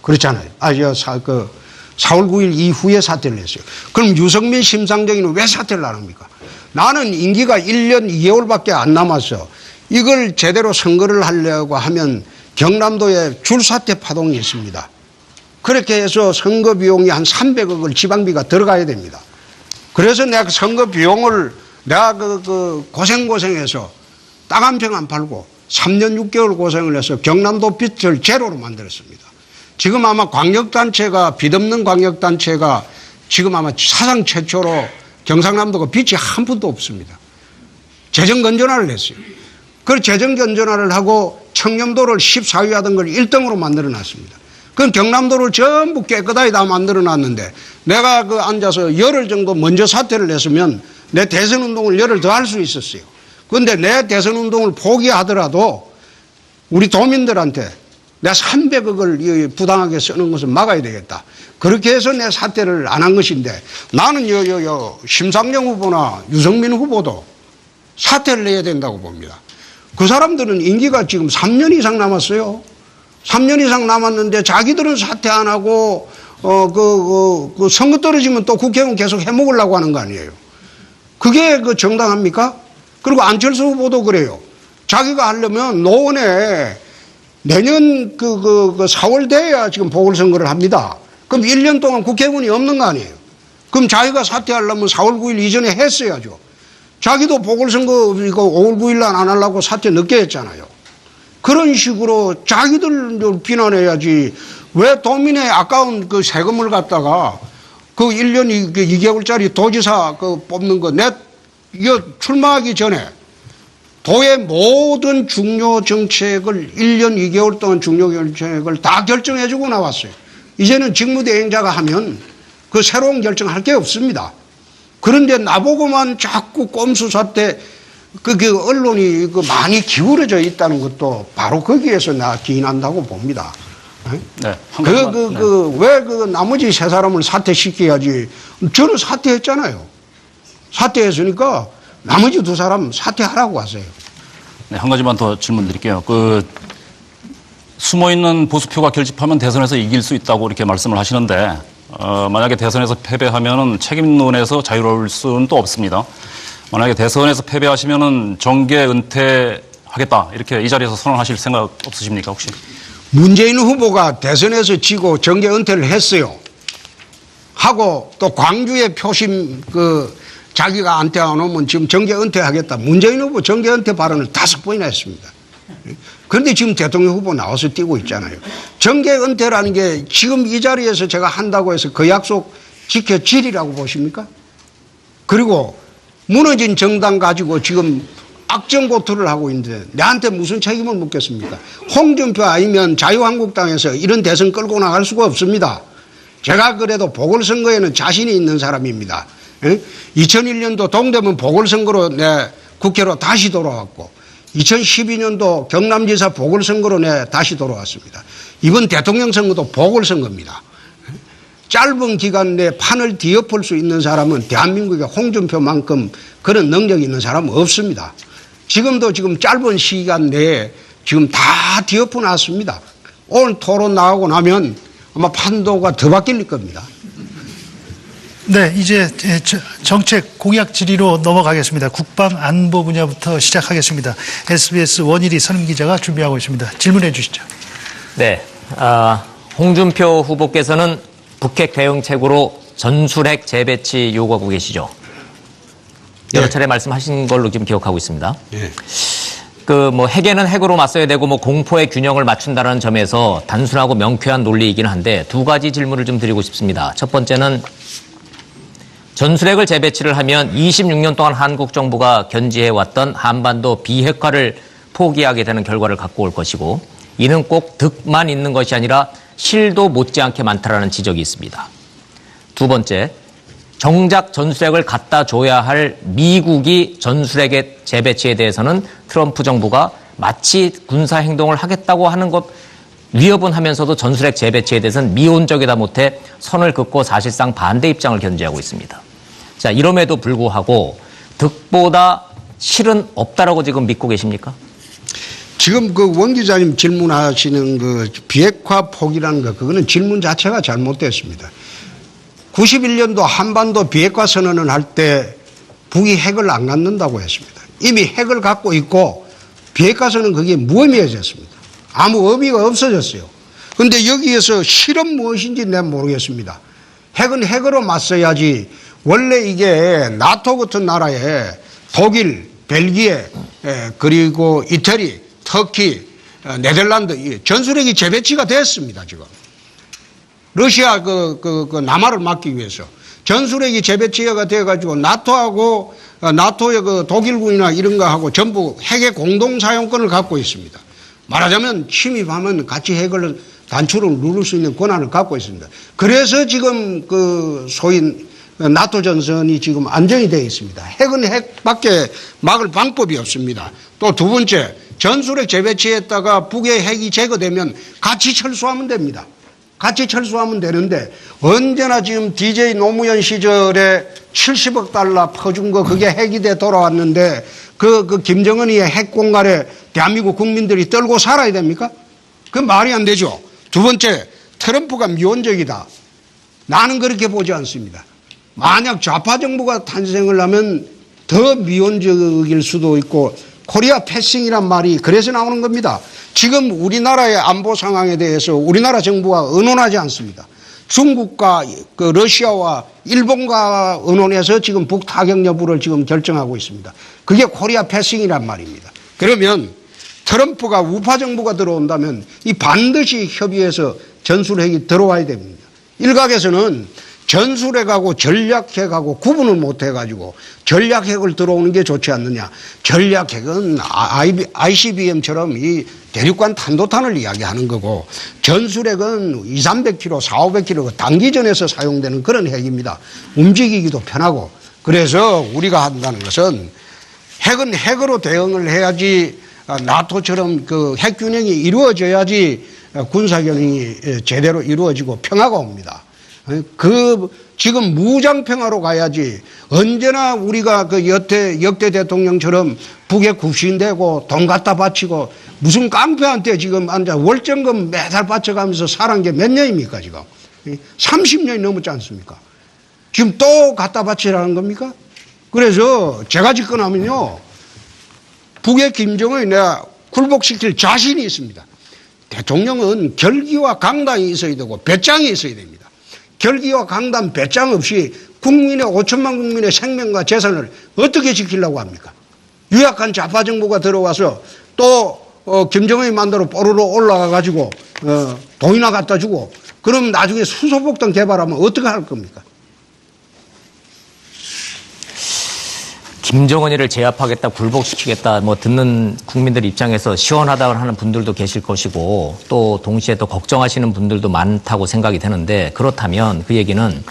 그렇잖아요. 4월 9일 이후에 사퇴를 했어요. 그럼 유승민 심상정이는 왜 사퇴를 안 합니까? 나는 임기가 1년 2개월밖에 안 남았어. 이걸 제대로 선거를 하려고 하면 경남도에 줄사퇴 파동이 있습니다. 그렇게 해서 선거 비용이 한 300억을 지방비가 들어가야 됩니다. 그래서 내가 선거 비용을 내가 고생해서 땅 한 평 안 팔고 3년 6개월 고생을 해서 경남도 빚을 제로로 만들었습니다. 지금 아마 광역단체가 빚 없는 광역단체가 지금 아마 사상 최초로 경상남도가 빚이 한 푼도 없습니다. 재정건전화를 했어요. 그 재정건전화를 하고 청렴도를 14위 하던 걸 1등으로 만들어 놨습니다. 그건 경남도를 전부 깨끗하게 다 만들어 놨는데 내가 앉아서 열흘 정도 먼저 사퇴를 했으면 내 대선 운동을 열흘 더 할 수 있었어요. 그런데 내 대선 운동을 포기하더라도 우리 도민들한테 내가 300억을 부당하게 쓰는 것을 막아야 되겠다. 그렇게 해서 내 사퇴를 안 한 것인데 나는 심상정 후보나 유승민 후보도 사퇴를 해야 된다고 봅니다. 그 사람들은 임기가 지금 3년 이상 남았어요. 3년 이상 남았는데 자기들은 사퇴 안 하고 선거 떨어지면 또 국회의원 계속 해먹으려고 하는 거 아니에요. 그게 정당합니까? 그리고 안철수 후보도 그래요. 자기가 하려면 노원에 내년 4월 돼야 지금 보궐선거를 합니다. 그럼 1년 동안 국회의원이 없는 거 아니에요. 그럼 자기가 사퇴하려면 4월 9일 이전에 했어야죠. 자기도 보궐선거 이거 5월 9일 날 안 하려고 사퇴 늦게 했잖아요. 그런 식으로 자기들 비난해야지. 왜 도민의 아까운 그 세금을 갖다가 그 1년 2개월짜리 도지사 그 뽑는 거 이거 출마하기 전에 도의 모든 중요 정책을 1년 2개월 동안 중요 정책을 다 결정해주고 나왔어요. 이제는 직무대행자가 하면 그 새로운 결정할 게 없습니다. 그런데 나보고만 자꾸 꼼수사 때 언론이 많이 기울어져 있다는 것도 바로 거기에서 나 기인한다고 봅니다. 네. 한 가지만, 네. 왜 나머지 세 사람을 사퇴시켜야지. 저는 사퇴했잖아요. 사퇴했으니까 나머지 두 사람 사퇴하라고 하세요. 네, 한 가지만 더 질문 드릴게요. 숨어있는 보수표가 결집하면 대선에서 이길 수 있다고 이렇게 말씀을 하시는데, 만약에 대선에서 패배하면은 책임론에서 자유로울 수는 또 없습니다. 만약에 대선에서 패배하시면은 정계 은퇴하겠다. 이렇게 이 자리에서 선언하실 생각 없으십니까, 혹시? 문재인 후보가 대선에서 지고 정계 은퇴를 했어요. 하고 또 광주에 표심 자기가 안퇴 안 오면 지금 정계 은퇴하겠다. 문재인 후보 정계 은퇴 발언을 5번이나 했습니다. 그런데 지금 대통령 후보 나와서 뛰고 있잖아요. 정계 은퇴라는 게 지금 이 자리에서 제가 한다고 해서 그 약속 지켜지리라고 보십니까? 그리고 무너진 정당 가지고 지금 악정고투를 하고 있는데 내한테 무슨 책임을 묻겠습니까? 홍준표 아니면 자유한국당에서 이런 대선 끌고 나갈 수가 없습니다. 제가 그래도 보궐선거에는 자신이 있는 사람입니다. 2001년도 동대문 보궐선거로 내 국회로 다시 돌아왔고 2012년도 경남지사 보궐선거로 내 다시 돌아왔습니다. 이번 대통령 선거도 보궐선거입니다. 짧은 기간 내에 판을 뒤엎을 수 있는 사람은 대한민국에 홍준표만큼 그런 능력이 있는 사람은 없습니다. 지금도 지금 짧은 시간 내에 지금 다 뒤엎어 놨습니다. 오늘 토론 나가고 나면 아마 판도가 더 바뀔 겁니다. 네, 이제 정책 공약 질의로 넘어가겠습니다. 국방 안보 분야부터 시작하겠습니다. SBS 원일이 선임 기자가 준비하고 있습니다. 질문해 주시죠. 네, 홍준표 후보께서는 북핵 대응책으로 전술핵 재배치 요구하고 계시죠. 여러 차례 말씀하신 걸로 지금 기억하고 있습니다. 네. 핵에는 핵으로 맞서야 되고 공포의 균형을 맞춘다는 점에서 단순하고 명쾌한 논리이긴 한데 두 가지 질문을 좀 드리고 싶습니다. 첫 번째는 전술핵을 재배치를 하면 26년 동안 한국 정부가 견지해왔던 한반도 비핵화를 포기하게 되는 결과를 갖고 올 것이고 이는 꼭 득만 있는 것이 아니라 실도 못지않게 많다라는 지적이 있습니다. 두 번째, 정작 전술핵을 갖다 줘야 할 미국이 전술핵의 재배치에 대해서는 트럼프 정부가 마치 군사 행동을 하겠다고 하는 것 위협은 하면서도 전술핵 재배치에 대해서는 미온적이다 못해 선을 긋고 사실상 반대 입장을 견지하고 있습니다. 자, 이럼에도 불구하고 득보다 실은 없다라고 지금 믿고 계십니까? 지금 원 기자님 질문하시는 비핵화 포기라는 그거는 질문 자체가 잘못됐습니다. 91년도 한반도 비핵화 선언을 할 때 북이 핵을 안 갖는다고 했습니다. 이미 핵을 갖고 있고 비핵화 선언은 그게 무의미해졌습니다. 아무 의미가 없어졌어요. 그런데 여기에서 실은 무엇인지 내가 모르겠습니다. 핵은 핵으로 맞서야지. 원래 이게 나토 같은 나라에 독일, 벨기에, 그리고 이태리, 터키, 네덜란드 전술핵이 재배치가 됐습니다. 지금 러시아 남하를 막기 위해서 전술핵이 재배치가 돼가지고 나토하고 나토의 독일군이나 이런 거하고 전부 핵의 공동 사용권을 갖고 있습니다. 말하자면 침입하면 같이 핵을 단추를 누를 수 있는 권한을 갖고 있습니다. 그래서 지금 소위 나토 전선이 지금 안정이 되어 있습니다. 핵은 핵밖에 막을 방법이 없습니다. 또 두 번째, 전술핵 재배치했다가 북의 핵이 제거되면 같이 철수하면 됩니다. 같이 철수하면 되는데 언제나 지금 DJ 노무현 시절에 70억 달러 퍼준 거 그게 핵이 돼 돌아왔는데 김정은이의 핵 공갈에 대한민국 국민들이 떨고 살아야 됩니까? 그건 말이 안 되죠. 두 번째, 트럼프가 미온적이다. 나는 그렇게 보지 않습니다. 만약 좌파 정부가 탄생을 하면 더 미온적일 수도 있고 코리아 패싱이란 말이 그래서 나오는 겁니다. 지금 우리나라의 안보 상황에 대해서 우리나라 정부가 의논하지 않습니다. 중국과 그 러시아와 일본과 의논해서 지금 북타격 여부를 지금 결정하고 있습니다. 그게 코리아 패싱이란 말입니다. 그러면 트럼프가 우파 정부가 들어온다면 이 반드시 협의해서 전술핵이 들어와야 됩니다. 일각에서는 전술핵하고 전략핵하고 구분을 못 해가지고 전략핵을 들어오는 게 좋지 않느냐. 전략핵은 ICBM처럼 이 대륙간 탄도탄을 이야기하는 거고 전술핵은 200-300km, 400-500km 단기전에서 사용되는 그런 핵입니다. 움직이기도 편하고 그래서 우리가 한다는 것은 핵은 핵으로 대응을 해야지 나토처럼 그 핵균형이 이루어져야지 군사균형이 제대로 이루어지고 평화가 옵니다. 지금 무장평화로 가야지 언제나 우리가 그 역대 대통령처럼 북에 굽신대고 돈 갖다 바치고 무슨 깡패한테 지금 앉아 월정금 매달 바쳐가면서 살은 게 몇 년입니까 지금? 30년이 넘었지 않습니까? 지금 또 갖다 바치라는 겁니까? 그래서 제가 집권하면요 북의 김정은이 내가 굴복시킬 자신이 있습니다. 대통령은 결기와 강단이 있어야 되고 배짱이 있어야 됩니다. 결기와 강단, 배짱 없이 국민의 5천만 국민의 생명과 재산을 어떻게 지키려고 합니까? 유약한 좌파 정부가 들어와서 또 김정은이 만대로 뽀로로 올라가 가지고 돈이나 갖다 주고 그럼 나중에 수소폭탄 개발하면 어떻게 할 겁니까? 김정은이를 제압하겠다, 굴복시키겠다, 뭐 듣는 국민들 입장에서 시원하다고 하는 분들도 계실 것이고 또 동시에 또 걱정하시는 분들도 많다고 생각이 되는데 그렇다면 그 얘기는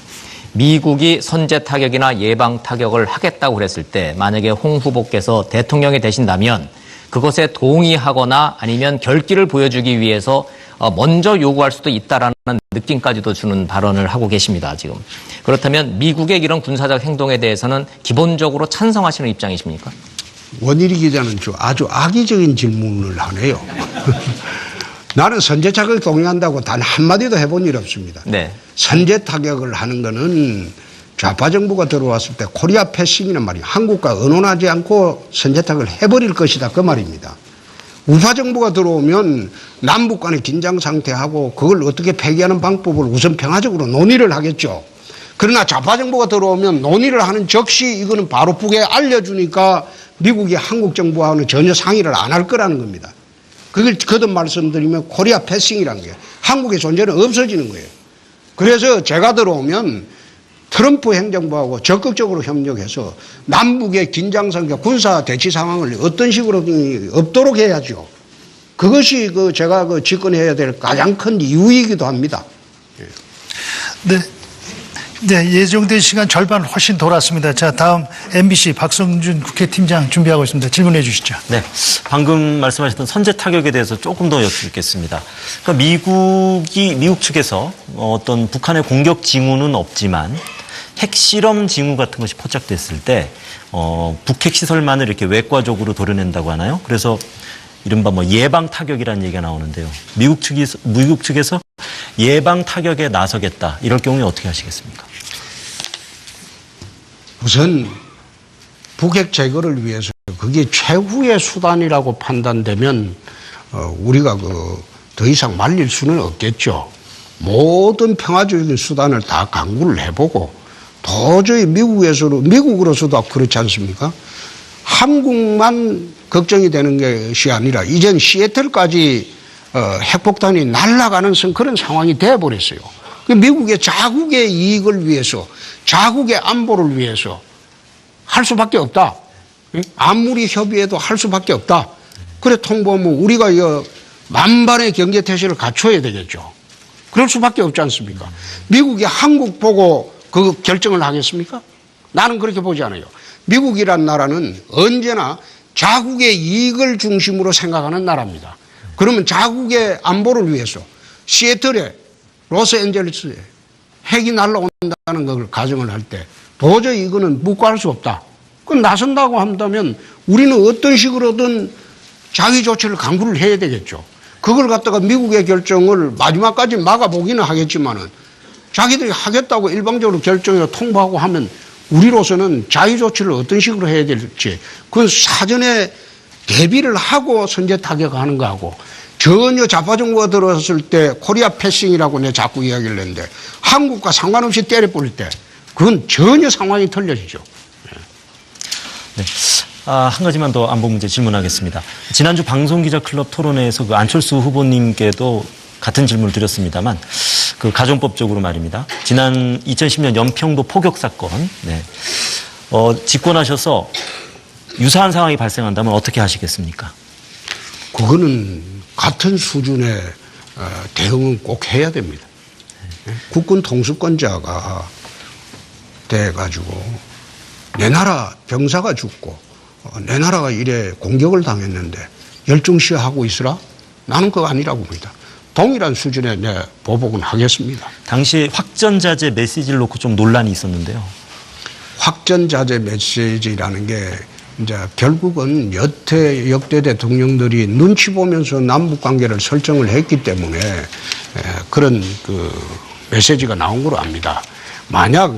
미국이 선제 타격이나 예방 타격을 하겠다고 그랬을 때 만약에 홍 후보께서 대통령이 되신다면 그것에 동의하거나 아니면 결기를 보여주기 위해서 먼저 요구할 수도 있다라는 느낌까지도 주는 발언을 하고 계십니다, 지금. 그렇다면 미국의 이런 군사적 행동에 대해서는 기본적으로 찬성하시는 입장이십니까? 원일이 기자는 아주 악의적인 질문을 하네요. 나는 선제 타격을 동의한다고 단 한마디도 해본 일 없습니다. 네. 선제 타격을 하는 거는 좌파 정부가 들어왔을 때 코리아 패싱이란 말이에요. 한국과 의논하지 않고 선제 타격을 해버릴 것이다 그 말입니다. 우파 정부가 들어오면 남북 간의 긴장 상태하고 그걸 어떻게 폐기하는 방법을 우선 평화적으로 논의를 하겠죠. 그러나 좌파 정부가 들어오면 논의를 하는 즉시 이거는 바로 북에 알려주니까 미국이 한국 정부와는 전혀 상의를 안 할 거라는 겁니다. 그걸 거듭 말씀드리면 코리아 패싱이라는 거예요. 한국의 존재는 없어지는 거예요. 그래서 제가 들어오면 트럼프 행정부하고 적극적으로 협력해서 남북의 긴장 상태, 군사 대치 상황을 어떤 식으로 없도록 해야죠. 그것이 제가 집권해야 될 가장 큰 이유이기도 합니다. 네. 네, 예정된 시간 절반 훨씬 돌았습니다. 자, 다음 MBC 박성준 국회팀장 준비하고 있습니다. 질문해 주시죠. 네, 방금 말씀하셨던 선제 타격에 대해서 조금 더 여쭙겠습니다. 그러니까 미국 측에서 어떤 북한의 공격 징후는 없지만 핵실험 징후 같은 것이 포착됐을 때 북핵 시설만을 이렇게 외과적으로 도려낸다고 하나요? 그래서 이른바 예방 타격이라는 얘기가 나오는데요. 미국 측에서 예방 타격에 나서겠다 이럴 경우에 어떻게 하시겠습니까? 우선 북핵 제거를 위해서 그게 최후의 수단이라고 판단되면 우리가 더 이상 말릴 수는 없겠죠. 모든 평화적인 수단을 다 강구를 해보고 도저히 미국으로서도 그렇지 않습니까? 한국만 걱정이 되는 것이 아니라 이젠 시애틀까지 핵폭탄이 날아가는 그런 상황이 되어버렸어요. 미국의 자국의 이익을 위해서 자국의 안보를 위해서 할 수밖에 없다. 아무리 협의해도 할 수밖에 없다. 그래 통보하면 우리가 만반의 경제태세를 갖춰야 되겠죠. 그럴 수밖에 없지 않습니까? 미국이 한국 보고 그 결정을 하겠습니까? 나는 그렇게 보지 않아요. 미국이란 나라는 언제나 자국의 이익을 중심으로 생각하는 나라입니다. 그러면 자국의 안보를 위해서 시애틀에 로스앤젤레스에 핵이 날아온다는 걸 가정을 할 때 도저히 이거는 묵과할 수 없다. 그럼 나선다고 한다면 우리는 어떤 식으로든 자위 조치를 강구를 해야 되겠죠. 그걸 갖다가 미국의 결정을 마지막까지 막아보기는 하겠지만은 자기들이 하겠다고 일방적으로 결정해서 통보하고 하면 우리로서는 자위 조치를 어떤 식으로 해야 될지 그 사전에 대비를 하고 선제 타격하는 거하고 전혀 좌파 정부가 들어왔을 때 코리아 패싱이라고 내가 자꾸 이야기를 했는데 한국과 상관없이 때려버릴 때 그건 전혀 상황이 틀려지죠. 네. 한 가지만 더 안보 문제 질문하겠습니다. 지난주 방송기자클럽 토론회에서 그 안철수 후보님께도 같은 질문을 드렸습니다만 그 가정법적으로 말입니다. 지난 2010년 연평도 포격 사건, 네. 집권하셔서 유사한 상황이 발생한다면 어떻게 하시겠습니까? 그거는 같은 수준의 대응은 꼭 해야 됩니다. 국군 통수권자가 돼가지고 내 나라 병사가 죽고 내 나라가 이래 공격을 당했는데 열중시하고 있으라? 나는 그거 아니라고 봅니다. 동일한 수준의 내 보복은 하겠습니다. 당시에 확전자재 메시지를 놓고 좀 논란이 있었는데요. 확전자재 메시지라는 게 이제 결국은 여태 역대 대통령들이 눈치 보면서 남북 관계를 설정을 했기 때문에 그런 그 메시지가 나온 걸로 압니다. 만약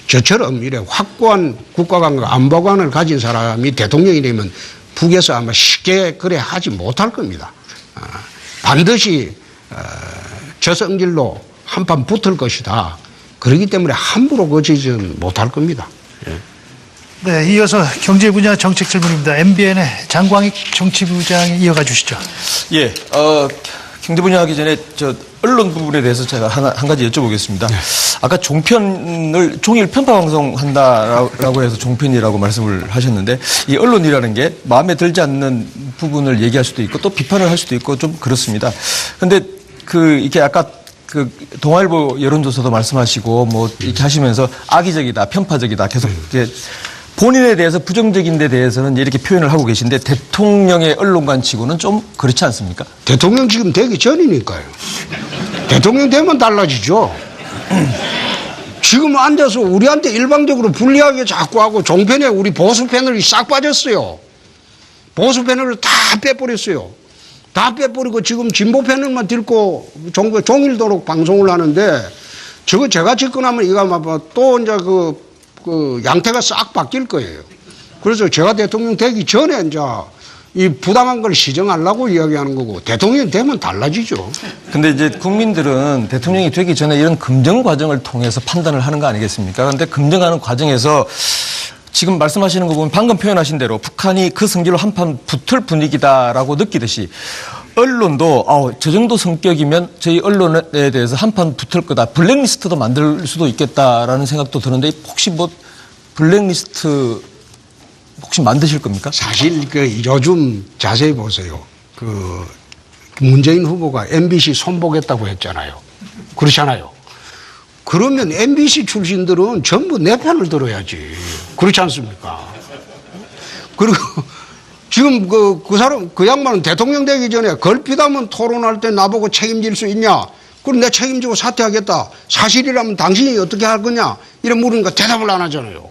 저처럼 이래 확고한 국가관과 안보관을 가진 사람이 대통령이 되면 북에서 아마 쉽게 그래 하지 못할 겁니다. 반드시 저 성질로 한판 붙을 것이다. 그렇기 때문에 함부로 거치지는 못할 겁니다. 예. 네, 이어서 경제 분야 정책 질문입니다. MBN의 장광익 정치부장이 이어가 주시죠. 예, 경제 분야 하기 전에 언론 부분에 대해서 제가 한 가지 여쭤보겠습니다. 아까 종일 편파 방송한다라고 해서 종편이라고 말씀을 하셨는데 이 언론이라는 게 마음에 들지 않는 부분을 얘기할 수도 있고 또 비판을 할 수도 있고 좀 그렇습니다. 근데 이게 아까 동아일보 여론조사도 말씀하시고 뭐 이렇게 하시면서 악의적이다, 편파적이다 계속 이렇게 본인에 대해서 부정적인 데 대해서는 이렇게 표현을 하고 계신데 대통령의 언론관 치고는 좀 그렇지 않습니까? 대통령 지금 되기 전이니까요. 대통령 되면 달라지죠. 지금 앉아서 우리한테 일방적으로 불리하게 자꾸 하고 종편에 우리 보수 패널이 싹 빠졌어요. 보수 패널을 다 빼버렸어요. 다 빼버리고 지금 진보 패널만 들고 종일도록 방송을 하는데 저거 제가 집권하면 이거 아마 또 이제 그 양태가 싹 바뀔 거예요. 그래서 제가 대통령 되기 전에 이제 이 부당한 걸 시정하려고 이야기하는 거고 대통령이 되면 달라지죠. 근데 이제 국민들은 대통령이 되기 전에 이런 검증 과정을 통해서 판단을 하는 거 아니겠습니까? 그런데 검증하는 과정에서 지금 말씀하시는 거 보면 방금 표현하신 대로 북한이 그 성질로 한판 붙을 분위기다라고 느끼듯이 언론도 저 정도 성격이면 저희 언론에 대해서 한판 붙을 거다. 블랙리스트도 만들 수도 있겠다라는 생각도 드는데 혹시 블랙리스트 혹시 만드실 겁니까? 사실 요즘 자세히 보세요. 문재인 후보가 MBC 손보겠다고 했잖아요. 그렇잖아요. 그러면 MBC 출신들은 전부 내 편을 들어야지. 그렇지 않습니까? 그리고 지금 그 양반은 대통령 되기 전에 걸핏하면 토론할 때 나보고 책임질 수 있냐? 그럼 내 책임지고 사퇴하겠다. 사실이라면 당신이 어떻게 할 거냐? 이래 물으니까 대답을 안 하잖아요.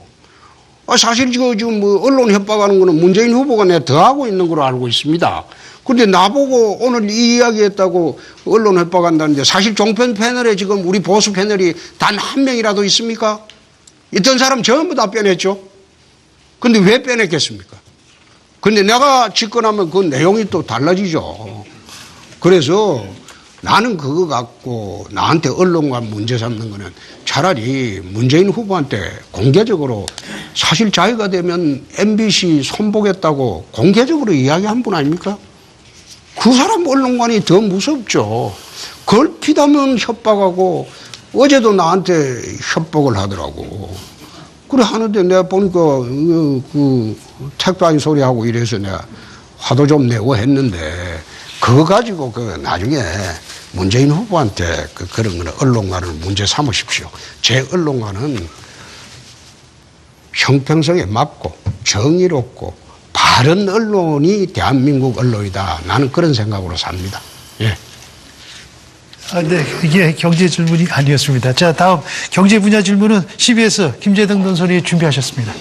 사실 지금 언론 협박하는 거는 문재인 후보가 내가 더 하고 있는 걸로 알고 있습니다. 그런데 나보고 오늘 이 이야기 했다고 언론 협박한다는데 사실 종편 패널에 지금 우리 보수 패널이 단 한 명이라도 있습니까? 있던 사람 전부 다 빼냈죠. 근데 왜 빼냈겠습니까? 근데 내가 집권하면 그 내용이 또 달라지죠. 그래서 나는 그거 갖고 나한테 언론관 문제 삼는 거는 차라리 문재인 후보한테 공개적으로 사실 자기가 되면 MBC 손보겠다고 공개적으로 이야기한 분 아닙니까? 그 사람 언론관이 더 무섭죠. 걸핏하면 협박하고 어제도 나한테 협박을 하더라고. 그래 하는데 내가 보니까 택도 아닌 소리하고 이래서 내가 화도 좀 내고 했는데 그거 가지고 나중에 문재인 후보한테 그런 거는 언론관을 문제 삼으십시오. 제 언론관은 형평성에 맞고 정의롭고 바른 언론이 대한민국 언론이다. 나는 그런 생각으로 삽니다. 예. 네, 이게 경제 질문이 아니었습니다. 자, 다음 경제 분야 질문은 CBS 김재등 논설위 준비하셨습니다.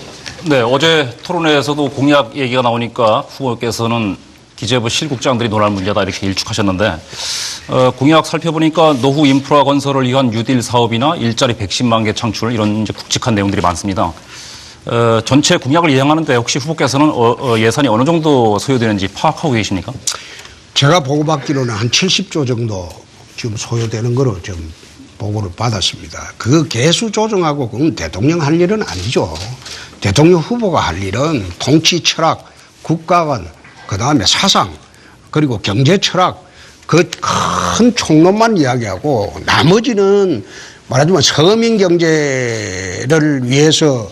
네, 어제 토론회에서도 공약 얘기가 나오니까 후보께서는 기재부 실국장들이 논할 문제다 이렇게 일축하셨는데 공약 살펴보니까 노후 인프라 건설을 위한 뉴딜 사업이나 일자리 110만 개 창출 이런 이제 굵직한 내용들이 많습니다. 전체 공약을 이행하는데 혹시 후보께서는 예산이 어느 정도 소요되는지 파악하고 계십니까? 제가 보고받기로는 한 70조 정도 지금 소요되는 거로 좀 보고를 받았습니다. 그 개수 조정하고 그건 대통령 할 일은 아니죠. 대통령 후보가 할 일은 통치 철학, 국가관, 그다음에 사상, 그리고 경제 철학, 그 큰 총론만 이야기하고 나머지는 말하자면 서민 경제를 위해서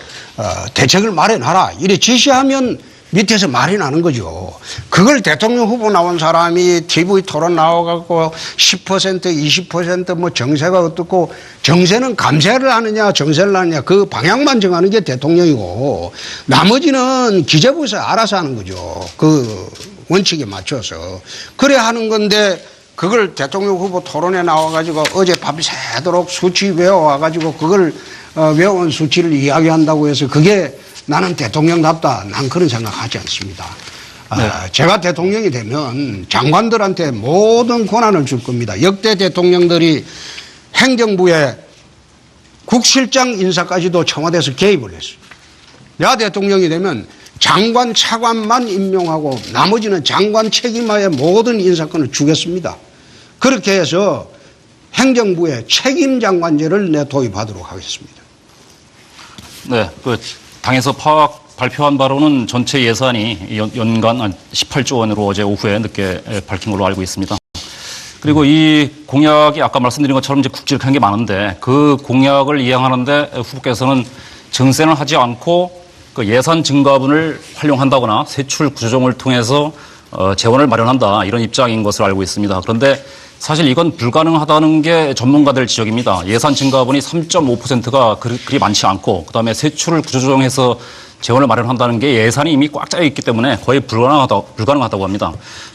대책을 마련하라 이래 지시하면 밑에서 말이 나는 거죠. 그걸 대통령 후보 나온 사람이 TV 토론 나와갖고 10% 20% 정세가 어떻고 정세는 감세를 하느냐 정세를 하느냐 그 방향만 정하는 게 대통령이고 나머지는 기재부에서 알아서 하는 거죠. 그 원칙에 맞춰서. 그래 하는 건데 그걸 대통령 후보 토론에 나와가지고 어제 밤새도록 수치 외워와가지고 그걸 외워온 수치를 이야기한다고 해서 그게 나는 대통령답다. 난 그런 생각하지 않습니다. 제가 대통령이 되면 장관들한테 모든 권한을 줄 겁니다. 역대 대통령들이 행정부에 국실장 인사까지도 청와대에서 개입을 했어요. 내가 대통령이 되면 장관 차관만 임명하고 나머지는 장관 책임하에 모든 인사권을 주겠습니다. 그렇게 해서 행정부의 책임 장관제를 도입하도록 하겠습니다. 네, 그 당에서 발표한 바로는 전체 예산이 연간 18조 원으로 어제 오후에 늦게 밝힌 걸로 알고 있습니다. 그리고 이 공약이 아까 말씀드린 것처럼 이제 굵직한 게 많은데 그 공약을 이행하는데 후보께서는 정세는 하지 않고 그 예산 증가분을 활용한다거나 세출 구조조정을 통해서 재원을 마련한다 이런 입장인 것을 알고 있습니다. 그런데 사실 이건 불가능하다는 게 전문가들 지적입니다. 예산 증가분이 3.5%가 그리 많지 않고 그다음에 세출을 구조조정해서 재원을 마련한다는 게 예산이 이미 꽉 짜 있기 때문에 거의 불가능하다고 합니다.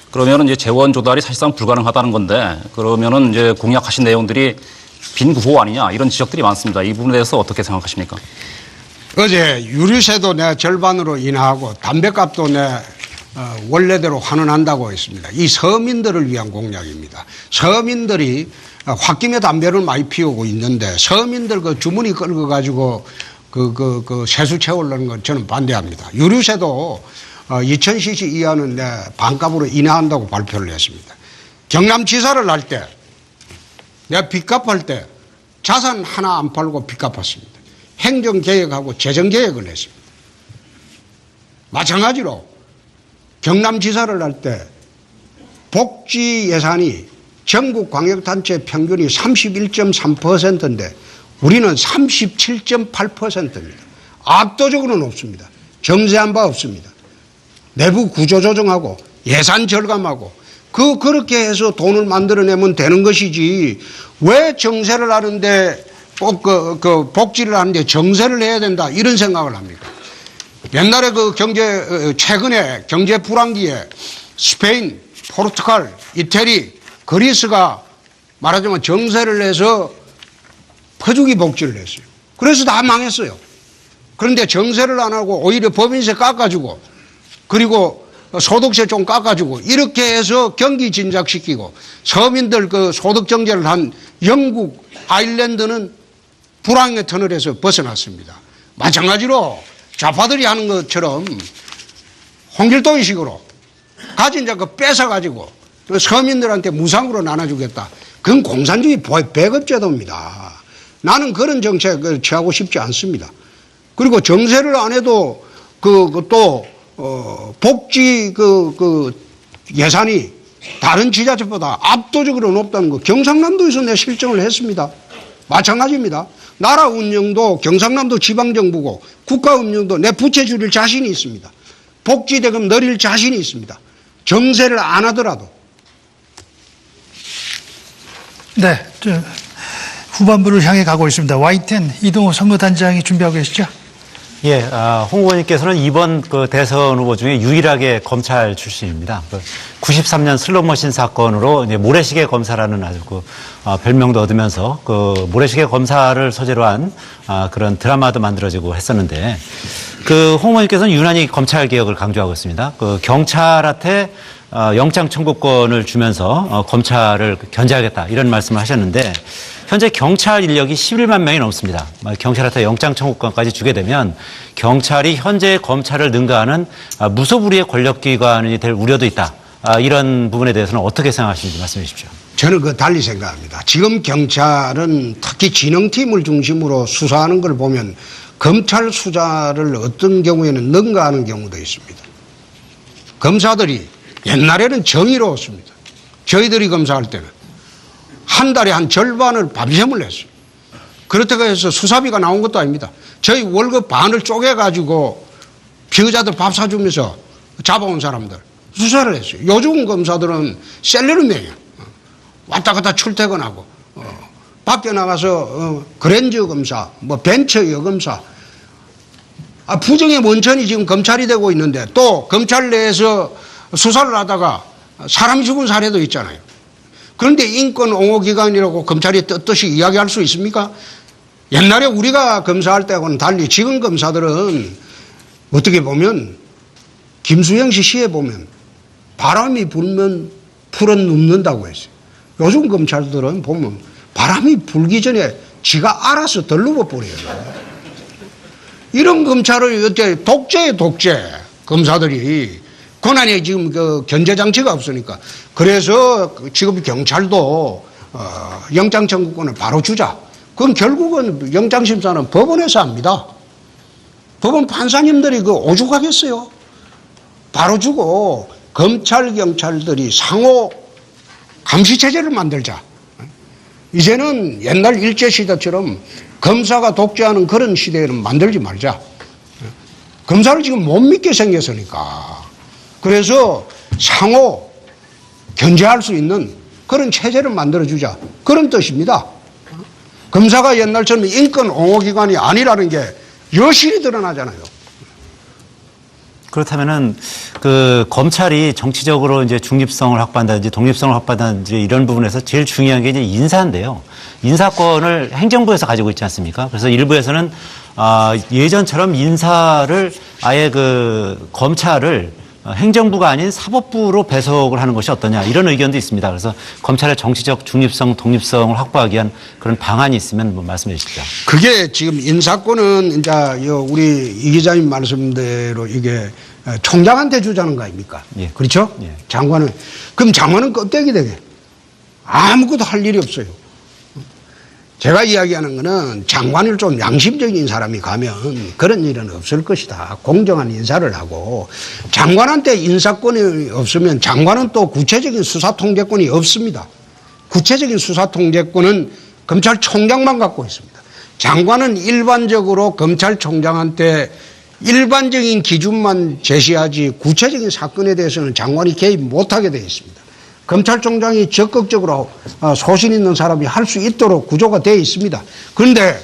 그러면은 이제 재원 조달이 사실상 불가능하다는 건데 그러면은 이제 공약하신 내용들이 빈 구호 아니냐 이런 지적들이 많습니다. 이 부분에 대해서 어떻게 생각하십니까? 어제 유류세도 내 절반으로 인하하고 담배값도 내 원래대로 환원한다고 했습니다. 이 서민들을 위한 공약입니다. 서민들이 홧김에 담배를 많이 피우고 있는데 서민들 그 주머니 끌고 가지고 그 세수 채우려는 건 저는 반대합니다. 유류세도 2000cc 이하는 내 반값으로 인하한다고 발표를 했습니다. 경남지사를 할 때 내가 빚값할 때 자산 하나 안 팔고 빚 갚았습니다. 행정개혁하고 재정개혁을 했습니다. 마찬가지로 경남지사를 할 때 복지 예산이 전국 광역단체 평균이 31.3%인데 우리는 37.8%입니다. 압도적으로 높습니다. 정세한 바 없습니다. 내부 구조조정하고 예산 절감하고 그렇게 해서 돈을 만들어내면 되는 것이지 왜 정세를 하는데 꼭 그 복지를 하는데 정세를 해야 된다 이런 생각을 합니까? 옛날에 최근에 경제 불황기에 스페인, 포르투갈, 이태리, 그리스가 말하자면 정세를 해서 퍼주기 복지를 했어요. 그래서 다 망했어요. 그런데 정세를 안 하고 오히려 법인세 깎아주고 그리고 소득세 좀 깎아주고 이렇게 해서 경기 진작시키고 서민들 그 소득 정제를 한 영국, 아일랜드는 불황의 터널에서 벗어났습니다. 마찬가지로 좌파들이 하는 것처럼 홍길동식으로 가진 자그 뺏어가지고 서민들한테 무상으로 나눠주겠다. 그건 공산주의 배급제도입니다. 나는 그런 정책을 취하고 싶지 않습니다. 그리고 정세를 안 해도 복지 예산이 다른 지자체보다 압도적으로 높다는 거 경상남도에서 내 실정을 했습니다. 마찬가지입니다. 나라 운영도 경상남도 지방정부고 국가 운영도 내 부채 줄일 자신이 있습니다. 복지대금 늘릴 자신이 있습니다. 정세를 안 하더라도. 네, 후반부를 향해 가고 있습니다. Y10 이동호 선거단장이 준비하고 계시죠? 예, 홍 후보님께서는 이번 그 대선 후보 중에 유일하게 검찰 출신입니다. 93년 슬롯머신 사건으로 이제 모래시계 검사라는 아주 별명도 얻으면서 그 모래시계 검사를 소재로 한 그런 드라마도 만들어지고 했었는데 홍 후보님께서는 유난히 검찰 개혁을 강조하고 있습니다. 경찰한테 영장 청구권을 주면서 검찰을 견제하겠다 이런 말씀을 하셨는데 현재 경찰 인력이 11만 명이 넘습니다. 경찰한테 영장 청구권까지 주게 되면 경찰이 현재 검찰을 능가하는 무소불위의 권력기관이 될 우려도 있다. 이런 부분에 대해서는 어떻게 생각하시는지 말씀해 주십시오. 저는 그 달리 생각합니다. 지금 경찰은 특히 진흥팀을 중심으로 수사하는 걸 보면 검찰 수사를 어떤 경우에는 능가하는 경우도 있습니다. 검사들이 옛날에는 정의로웠습니다. 저희들이 검사할 때는 한 달에 한 절반을 밤샘을 했어요. 그렇다고 해서 수사비가 나온 것도 아닙니다. 저희 월급 반을 쪼개가지고 피의자들 밥 사주면서 잡아온 사람들 수사를 했어요. 요즘 검사들은 셀러리맨이에요. 왔다 갔다 출퇴근하고 밖에 나가서 그랜저 검사, 뭐 벤처 여검사, 부정의 원천이 지금 검찰이 되고 있는데 또 검찰 내에서 수사를 하다가 사람 죽은 사례도 있잖아요. 그런데 인권 옹호 기관이라고 검찰이 떳떳이 이야기할 수 있습니까? 옛날에 우리가 검사할 때하고는 달리 지금 검사들은 어떻게 보면 김수영 씨 시에 보면 바람이 불면 풀은 눕는다고 했어요. 요즘 검찰들은 보면 바람이 불기 전에 지가 알아서 덜누워 버려요. 이런 검찰을 어째 독재에 독재 검사들이 권한에 지금 그 견제 장치가 없으니까 그래서 지금 경찰도 영장 청구권을 바로 주자. 그럼 결국은 영장 심사는 법원에서 합니다. 법원 판사님들이 그 오죽하겠어요. 바로 주고 검찰 경찰들이 상호 감시 체제를 만들자. 이제는 옛날 일제 시대처럼 검사가 독재하는 그런 시대를 만들지 말자. 검사를 지금 못 믿게 생겼으니까. 그래서 상호 견제할 수 있는 그런 체제를 만들어주자. 그런 뜻입니다. 검사가 옛날처럼 인권 옹호기관이 아니라는 게 여실히 드러나잖아요. 그렇다면은 그 검찰이 정치적으로 이제 중립성을 확보한다든지 독립성을 확보한다든지 이런 부분에서 제일 중요한 게 이제 인사인데요. 인사권을 행정부에서 가지고 있지 않습니까? 그래서 일부에서는 예전처럼 인사를 아예 그 검찰을 행정부가 아닌 사법부로 배속을 하는 것이 어떠냐 이런 의견도 있습니다. 그래서 검찰의 정치적 중립성, 독립성을 확보하기 위한 그런 방안이 있으면 뭐 말씀해 주십시오. 그게 지금 인사권은 이제 우리 이 기자님 말씀대로 이게 총장한테 주자는 거 아닙니까? 예. 그렇죠? 예. 장관은. 그럼 장관은 껍데기 되게 아무것도 할 일이 없어요. 제가 이야기하는 거는 장관을 좀 양심적인 사람이 가면 그런 일은 없을 것이다. 공정한 인사를 하고 장관한테 인사권이 없으면 장관은 또 구체적인 수사 통제권이 없습니다. 구체적인 수사 통제권은 검찰총장만 갖고 있습니다. 장관은 일반적으로 검찰총장한테 일반적인 기준만 제시하지 구체적인 사건에 대해서는 장관이 개입 못하게 되어 있습니다. 검찰총장이 적극적으로 소신 있는 사람이 할 수 있도록 구조가 되어 있습니다. 그런데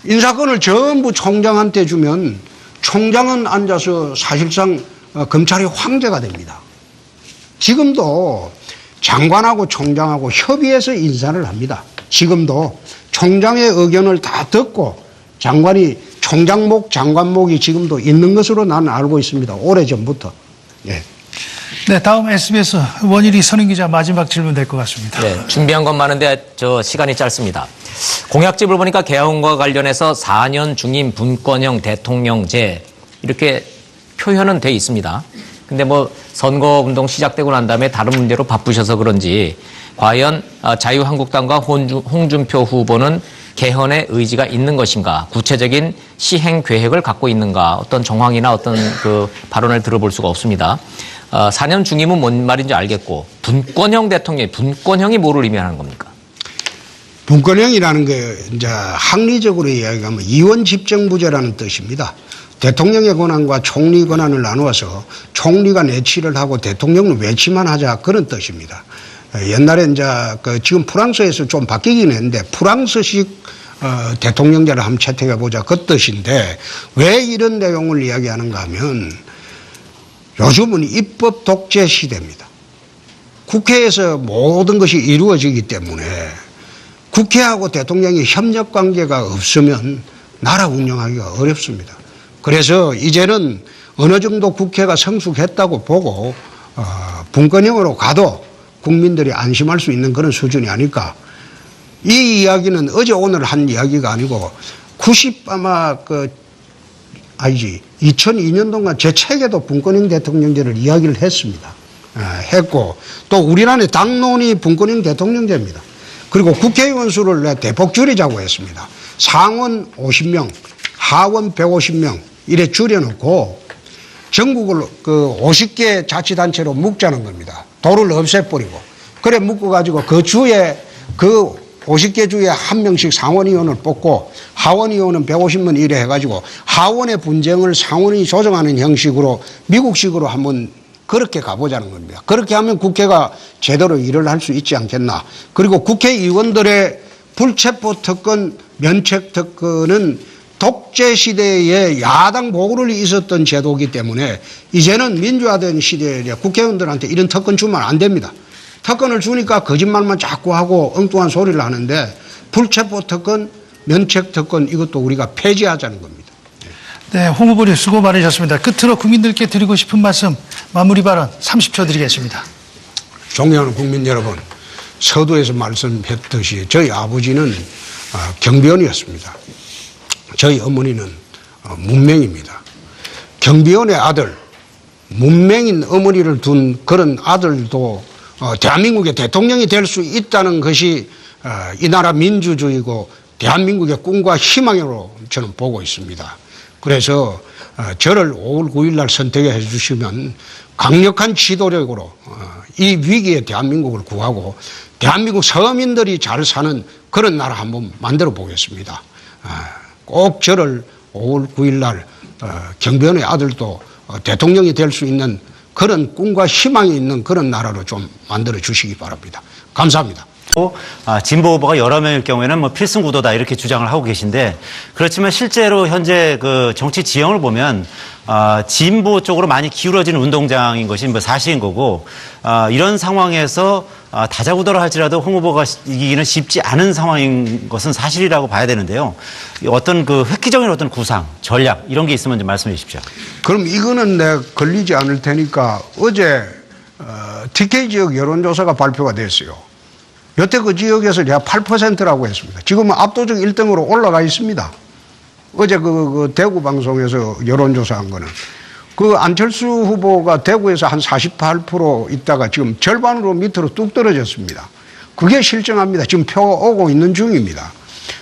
인사권을 전부 총장한테 주면 총장은 앉아서 사실상 검찰의 황제가 됩니다. 지금도 장관하고 총장하고 협의해서 인사를 합니다. 지금도 총장의 의견을 다 듣고 장관이 총장목, 장관목이 지금도 있는 것으로 나는 알고 있습니다. 오래전부터. 예. 네, 다음 SBS 원일이 선임 기자 마지막 질문 될 것 같습니다. 네, 준비한 건 많은데 시간이 짧습니다. 공약집을 보니까 개헌과 관련해서 4년 중임 분권형 대통령제 이렇게 표현은 돼 있습니다. 근데 뭐 선거운동 시작되고 난 다음에 다른 문제로 바쁘셔서 그런지 과연 자유한국당과 홍준표 후보는 개헌의 의지가 있는 것인가, 구체적인 시행 계획을 갖고 있는가, 어떤 정황이나 어떤 그 발언을 들어볼 수가 없습니다. 4년 중임은 뭔 말인지 알겠고 분권형 대통령, 분권형이 뭐를 의미하는 겁니까? 분권형이라는 게 이제 학리적으로 이야기하면 이원 집정부제라는 뜻입니다. 대통령의 권한과 총리 권한을 나누어서 총리가 내치를 하고 대통령은 외치만 하자 그런 뜻입니다. 옛날에 이제 지금 프랑스에서 좀 바뀌긴 했는데 프랑스식 대통령제를 한번 채택해 보자 그 뜻인데 왜 이런 내용을 이야기하는가 하면 요즘은 입법 독재 시대입니다. 국회에서 모든 것이 이루어지기 때문에 국회하고 대통령이 협력 관계가 없으면 나라 운영하기가 어렵습니다. 그래서 이제는 어느 정도 국회가 성숙했다고 보고 분권형으로 가도 국민들이 안심할 수 있는 그런 수준이 아닐까. 이 이야기는 어제 오늘 한 이야기가 아니고 2002년도인가 제 책에도 분권형 대통령제를 이야기를 했습니다. 했고 또 우리나라의 당론이 분권인 대통령제입니다. 그리고 국회의원 수를 대폭 줄이자고 했습니다. 상원 50명, 하원 150명 이래 줄여놓고 전국을 그 50개 자치단체로 묶자는 겁니다. 도를 없애버리고 그래 묶어가지고 그 주에 그 50개 주에 한 명씩 상원의원을 뽑고 하원의원은 150명 이래 해가지고 하원의 분쟁을 상원이 조정하는 형식으로 미국식으로 한번 그렇게 가보자는 겁니다. 그렇게 하면 국회가 제대로 일을 할 수 있지 않겠나. 그리고 국회의원들의 불체포 특권, 면책 특권은 독재 시대에 야당 보고를 있었던 제도이기 때문에 이제는 민주화된 시대에 국회의원들한테 이런 특권 주면 안 됩니다. 특권을 주니까 거짓말만 자꾸 하고 엉뚱한 소리를 하는데 불체포 특권, 면책 특권 이것도 우리가 폐지하자는 겁니다. 네, 홍 후보님 수고 많으셨습니다. 끝으로 국민들께 드리고 싶은 말씀 마무리 발언 30초 드리겠습니다. 존경하는 국민 여러분, 서두에서 말씀했듯이 저희 아버지는 경비원이었습니다. 저희 어머니는 문맹입니다. 경비원의 아들, 문맹인 어머니를 둔 그런 아들도 대한민국의 대통령이 될 수 있다는 것이 이 나라 민주주의고 대한민국의 꿈과 희망으로 저는 보고 있습니다. 그래서 저를 5월 9일 날 선택해 주시면 강력한 지도력으로 이 위기에 대한민국을 구하고 대한민국 서민들이 잘 사는 그런 나라 한번 만들어 보겠습니다. 꼭 저를 5월 9일 날 경비원의 아들도 대통령이 될 수 있는 그런 꿈과 희망이 있는 그런 나라로 좀 만들어 주시기 바랍니다. 감사합니다. 진보 후보가 여러 명일 경우에는 뭐 필승 구도다 이렇게 주장을 하고 계신데 그렇지만 실제로 현재 그 정치 지형을 보면 진보 쪽으로 많이 기울어지는 운동장인 것이 뭐 사실인 거고 이런 상황에서 다자구도를 할지라도 홍 후보가 이기기는 쉽지 않은 상황인 것은 사실이라고 봐야 되는데요. 어떤 그 획기적인 어떤 구상, 전략 이런 게 있으면 좀 말씀해 주십시오. 그럼 이거는 내가 걸리지 않을 테니까 어제 TK 지역 여론조사가 발표가 됐어요. 여태 그 지역에서 내가 8%라고 했습니다. 지금은 압도적 1등으로 올라가 있습니다. 어제 그 대구 방송에서 여론조사한 거는. 그 안철수 후보가 대구에서 한 48% 있다가 지금 절반으로 밑으로 뚝 떨어졌습니다. 그게 실정합니다. 지금 표가 오고 있는 중입니다.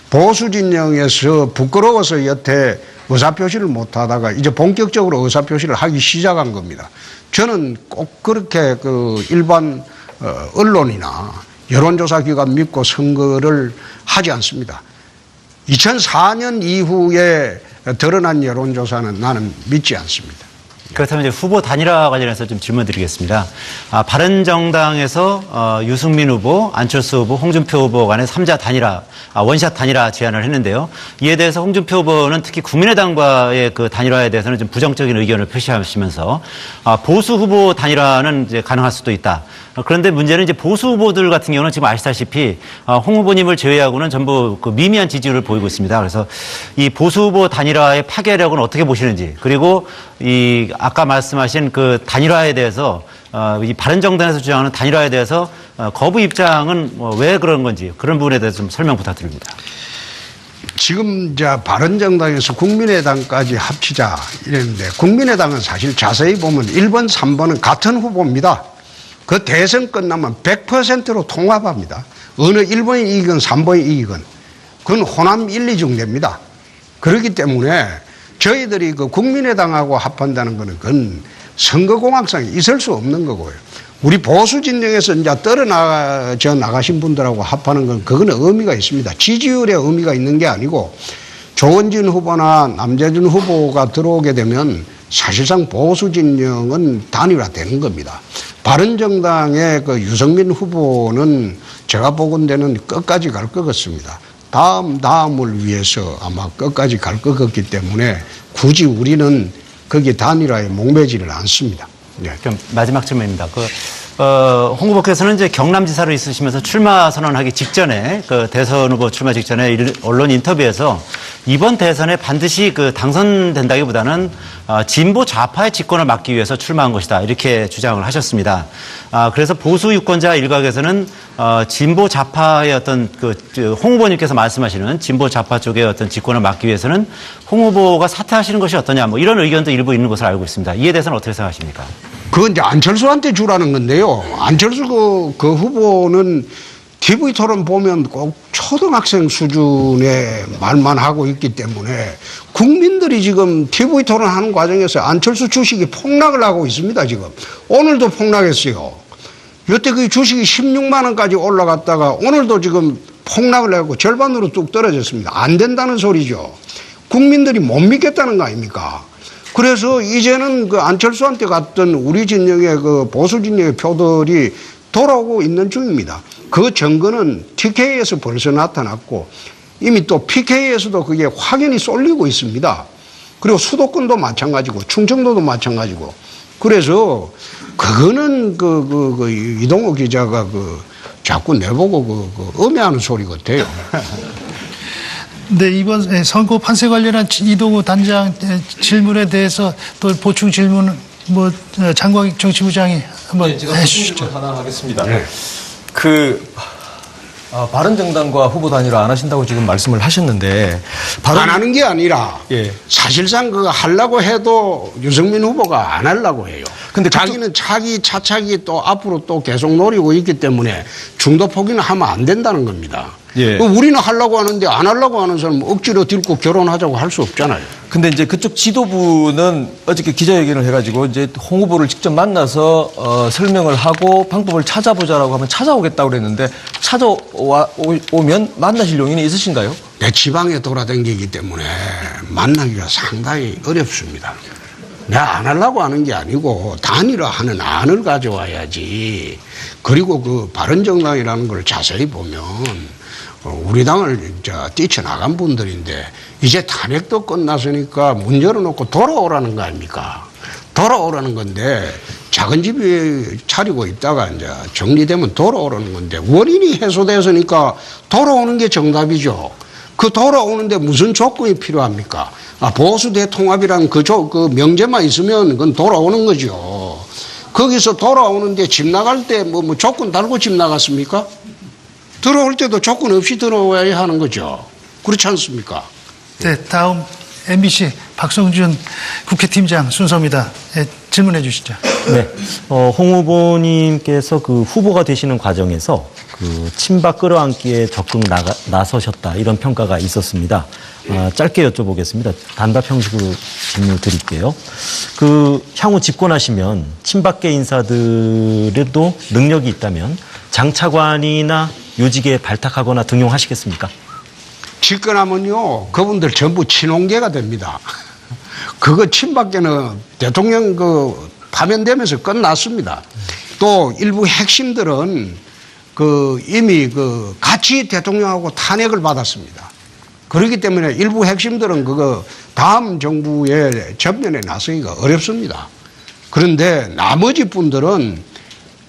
보수 진영에서 부끄러워서 여태 의사표시를 못 하다가 이제 본격적으로 의사표시를 하기 시작한 겁니다. 저는 꼭 그렇게 그 일반 언론이나 여론조사 기관 믿고 선거를 하지 않습니다. 2004년 이후에 드러난 여론조사는 나는 믿지 않습니다. 그렇다면 이제 후보 단일화 관련해서 좀 질문 드리겠습니다. 바른정당에서 유승민 후보, 안철수 후보, 홍준표 후보 간의 3자 단일화, 원샷 단일화 제안을 했는데요. 이에 대해서 홍준표 후보는 특히 국민의당과의 그 단일화에 대해서는 좀 부정적인 의견을 표시하시면서 보수 후보 단일화는 이제 가능할 수도 있다. 그런데 문제는 이제 보수 후보들 같은 경우는 지금 아시다시피 홍 후보님을 제외하고는 전부 그 미미한 지지율을 보이고 있습니다. 그래서 이 보수 후보 단일화의 파괴력은 어떻게 보시는지, 그리고 이 아까 말씀하신 그 단일화에 대해서 이 바른정당에서 주장하는 단일화에 대해서 거부 입장은 왜 그런 건지 그런 부분에 대해서 좀 설명 부탁드립니다. 지금 이제 바른정당에서 국민의당까지 합치자 이랬는데 국민의당은 사실 자세히 보면 1번, 3번은 같은 후보입니다. 그 대선 끝나면 100%로 통합합니다. 어느 1번이 이기건 3번이 이기건. 그건 호남 1, 2중 됩니다. 그렇기 때문에 저희들이 그 국민의당하고 합한다는 거는 그건 선거공학상이 있을 수 없는 거고요. 우리 보수 진영에서 이제 떨어져 나가신 분들하고 합하는 건 그거는 의미가 있습니다. 지지율에 의미가 있는 게 아니고 조원진 후보나 남재준 후보가 들어오게 되면 사실상 보수 진영은 단일화되는 겁니다. 바른정당의 그 유승민 후보는 제가 보건대는 끝까지 갈 것 같습니다. 다음을 위해서 아마 끝까지 갈 것 같기 때문에 굳이 우리는 거기 단일화에 목매지를 않습니다. 네. 그럼 마지막 질문입니다. 홍 후보께서는 이제 경남지사로 있으시면서 출마 선언하기 직전에 그 대선 후보 출마 직전에 언론 인터뷰에서 이번 대선에 반드시 그 당선된다기보다는 진보 좌파의 집권을 막기 위해서 출마한 것이다 이렇게 주장을 하셨습니다. 그래서 보수 유권자 일각에서는 진보 좌파의 어떤 홍 후보님께서 말씀하시는 진보 좌파 쪽의 어떤 집권을 막기 위해서는 홍 후보가 사퇴하시는 것이 어떠냐 뭐 이런 의견도 일부 있는 것으로 알고 있습니다. 이에 대해서는 어떻게 생각하십니까? 그건 이제 안철수한테 주라는 건데요. 안철수 그 후보는 TV 토론 보면 꼭 초등학생 수준의 말만 하고 있기 때문에 국민들이 지금 TV 토론 하는 과정에서 안철수 주식이 폭락을 하고 있습니다, 지금. 오늘도 폭락했어요. 여태 그 주식이 16만 원까지 올라갔다가 오늘도 지금 폭락을 하고 절반으로 뚝 떨어졌습니다. 안 된다는 소리죠. 국민들이 못 믿겠다는 거 아닙니까? 그래서 이제는 그 안철수한테 갔던 우리 진영의 그 보수 진영의 표들이 돌아오고 있는 중입니다. 그 증거는 TK에서 벌써 나타났고 이미 또 PK에서도 그게 확연히 쏠리고 있습니다. 그리고 수도권도 마찬가지고 충청도도 마찬가지고 그래서 그거는 이동호 기자가 자꾸 내보고 음해하는 소리 같아요. 네, 이번 선거 판세 관련한 이동우 단장 질문에 대해서 또 보충 질문 장광익 정치부장이 한번 해주시죠. 하나 하겠습니다. 바른정당과 후보 단일화 안 하신다고 지금 말씀을 하셨는데 안 하는 게 아니라 예. 사실상 그거 하려고 해도 유승민 후보가 안 하려고 해요. 근데 자기는 차차기 또 앞으로 또 계속 노리고 있기 때문에 중도 포기는 하면 안 된다는 겁니다. 예. 우리는 하려고 하는데 안 하려고 하는 사람 억지로 들고 결혼하자고 할 수 없잖아요. 근데 이제 그쪽 지도부는 어저께 기자회견을 해가지고 이제 홍 후보를 직접 만나서 설명을 하고 방법을 찾아보자라고 하면 찾아오겠다고 그랬는데 찾아오면 만나실 용인이 있으신가요? 내 지방에 돌아다니기 때문에 만나기가 상당히 어렵습니다. 내가 안 하려고 하는 게 아니고 단일화하는 안을 가져와야지. 그리고 그 바른정당이라는 걸 자세히 보면 우리 당을 뛰쳐나간 분들인데 이제 탄핵도 끝났으니까 문 열어놓고 돌아오라는 거 아닙니까? 돌아오라는 건데 작은 집이 차리고 있다가 이제 정리되면 돌아오라는 건데 원인이 해소됐으니까 돌아오는 게 정답이죠. 그 돌아오는데 무슨 조건이 필요합니까? 보수 대통합이라는 그 명제만 있으면 그건 돌아오는 거죠. 거기서 돌아오는데 집 나갈 때 뭐 조건 달고 집 나갔습니까? 들어올 때도 조건 없이 들어와야 하는 거죠. 그렇지 않습니까? 네, 다음 MBC 박성준 국회팀장 순서입니다. 네, 질문해 주시죠. 네, 홍 후보님께서 그 후보가 되시는 과정에서 그 친박 끌어안기에 적극 나서셨다 이런 평가가 있었습니다. 짧게 여쭤보겠습니다. 단답 형식으로 질문을 드릴게요. 그 향후 집권하시면 친박계 인사들에도 능력이 있다면 장차관이나 요직에 발탁하거나 등용하시겠습니까? 집권하면요, 그분들 전부 친홍계가 됩니다. 그거 친박계는 대통령 파면되면서 끝났습니다. 또 일부 핵심들은 이미 같이 대통령하고 탄핵을 받았습니다. 그렇기 때문에 일부 핵심들은 다음 정부의 전면에 나서기가 어렵습니다. 그런데 나머지 분들은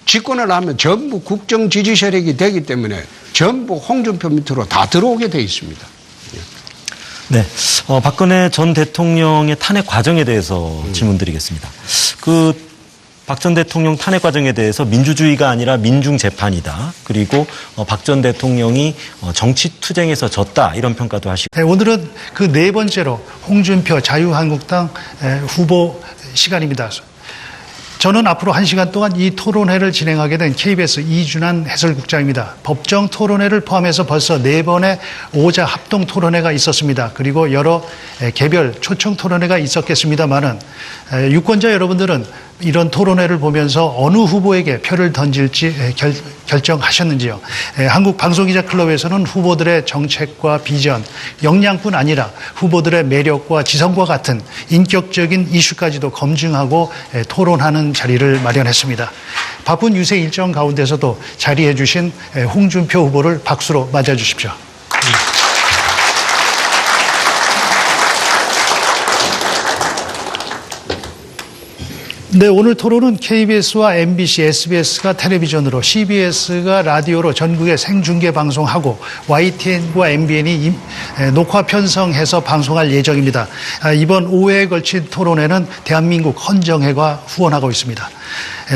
집권을 하면 전부 국정 지지 세력이 되기 때문에 전부 홍준표 밑으로 다 들어오게 돼 있습니다. 네, 박근혜 전 대통령의 탄핵 과정에 대해서 질문드리겠습니다. 박 전 대통령 탄핵 과정에 대해서 민주주의가 아니라 민중재판이다. 그리고 박 전 대통령이 정치투쟁에서 졌다. 이런 평가도 하시고. 네, 오늘은 그 네 번째로 홍준표 자유한국당 후보 시간입니다. 저는 앞으로 1시간 동안 이 토론회를 진행하게 된 KBS 이준환 해설국장입니다. 법정 토론회를 포함해서 벌써 4번의 오자 합동 토론회가 있었습니다. 그리고 여러 개별 초청 토론회가 있었겠습니다만은 유권자 여러분들은 이런 토론회를 보면서 어느 후보에게 표를 던질지 결정하셨는지요. 한국방송기자클럽에서는 후보들의 정책과 비전, 역량뿐 아니라 후보들의 매력과 지성과 같은 인격적인 이슈까지도 검증하고 토론하는 자리를 마련했습니다. 바쁜 유세 일정 가운데서도 자리해 주신 홍준표 후보를 박수로 맞아주십시오. 네, 오늘 토론은 KBS와 MBC, SBS가 텔레비전으로, CBS가 라디오로 전국에 생중계 방송하고 YTN과 MBN이 녹화 편성해서 방송할 예정입니다. 이번 5회에 걸친 토론회는 대한민국 헌정회가 후원하고 있습니다.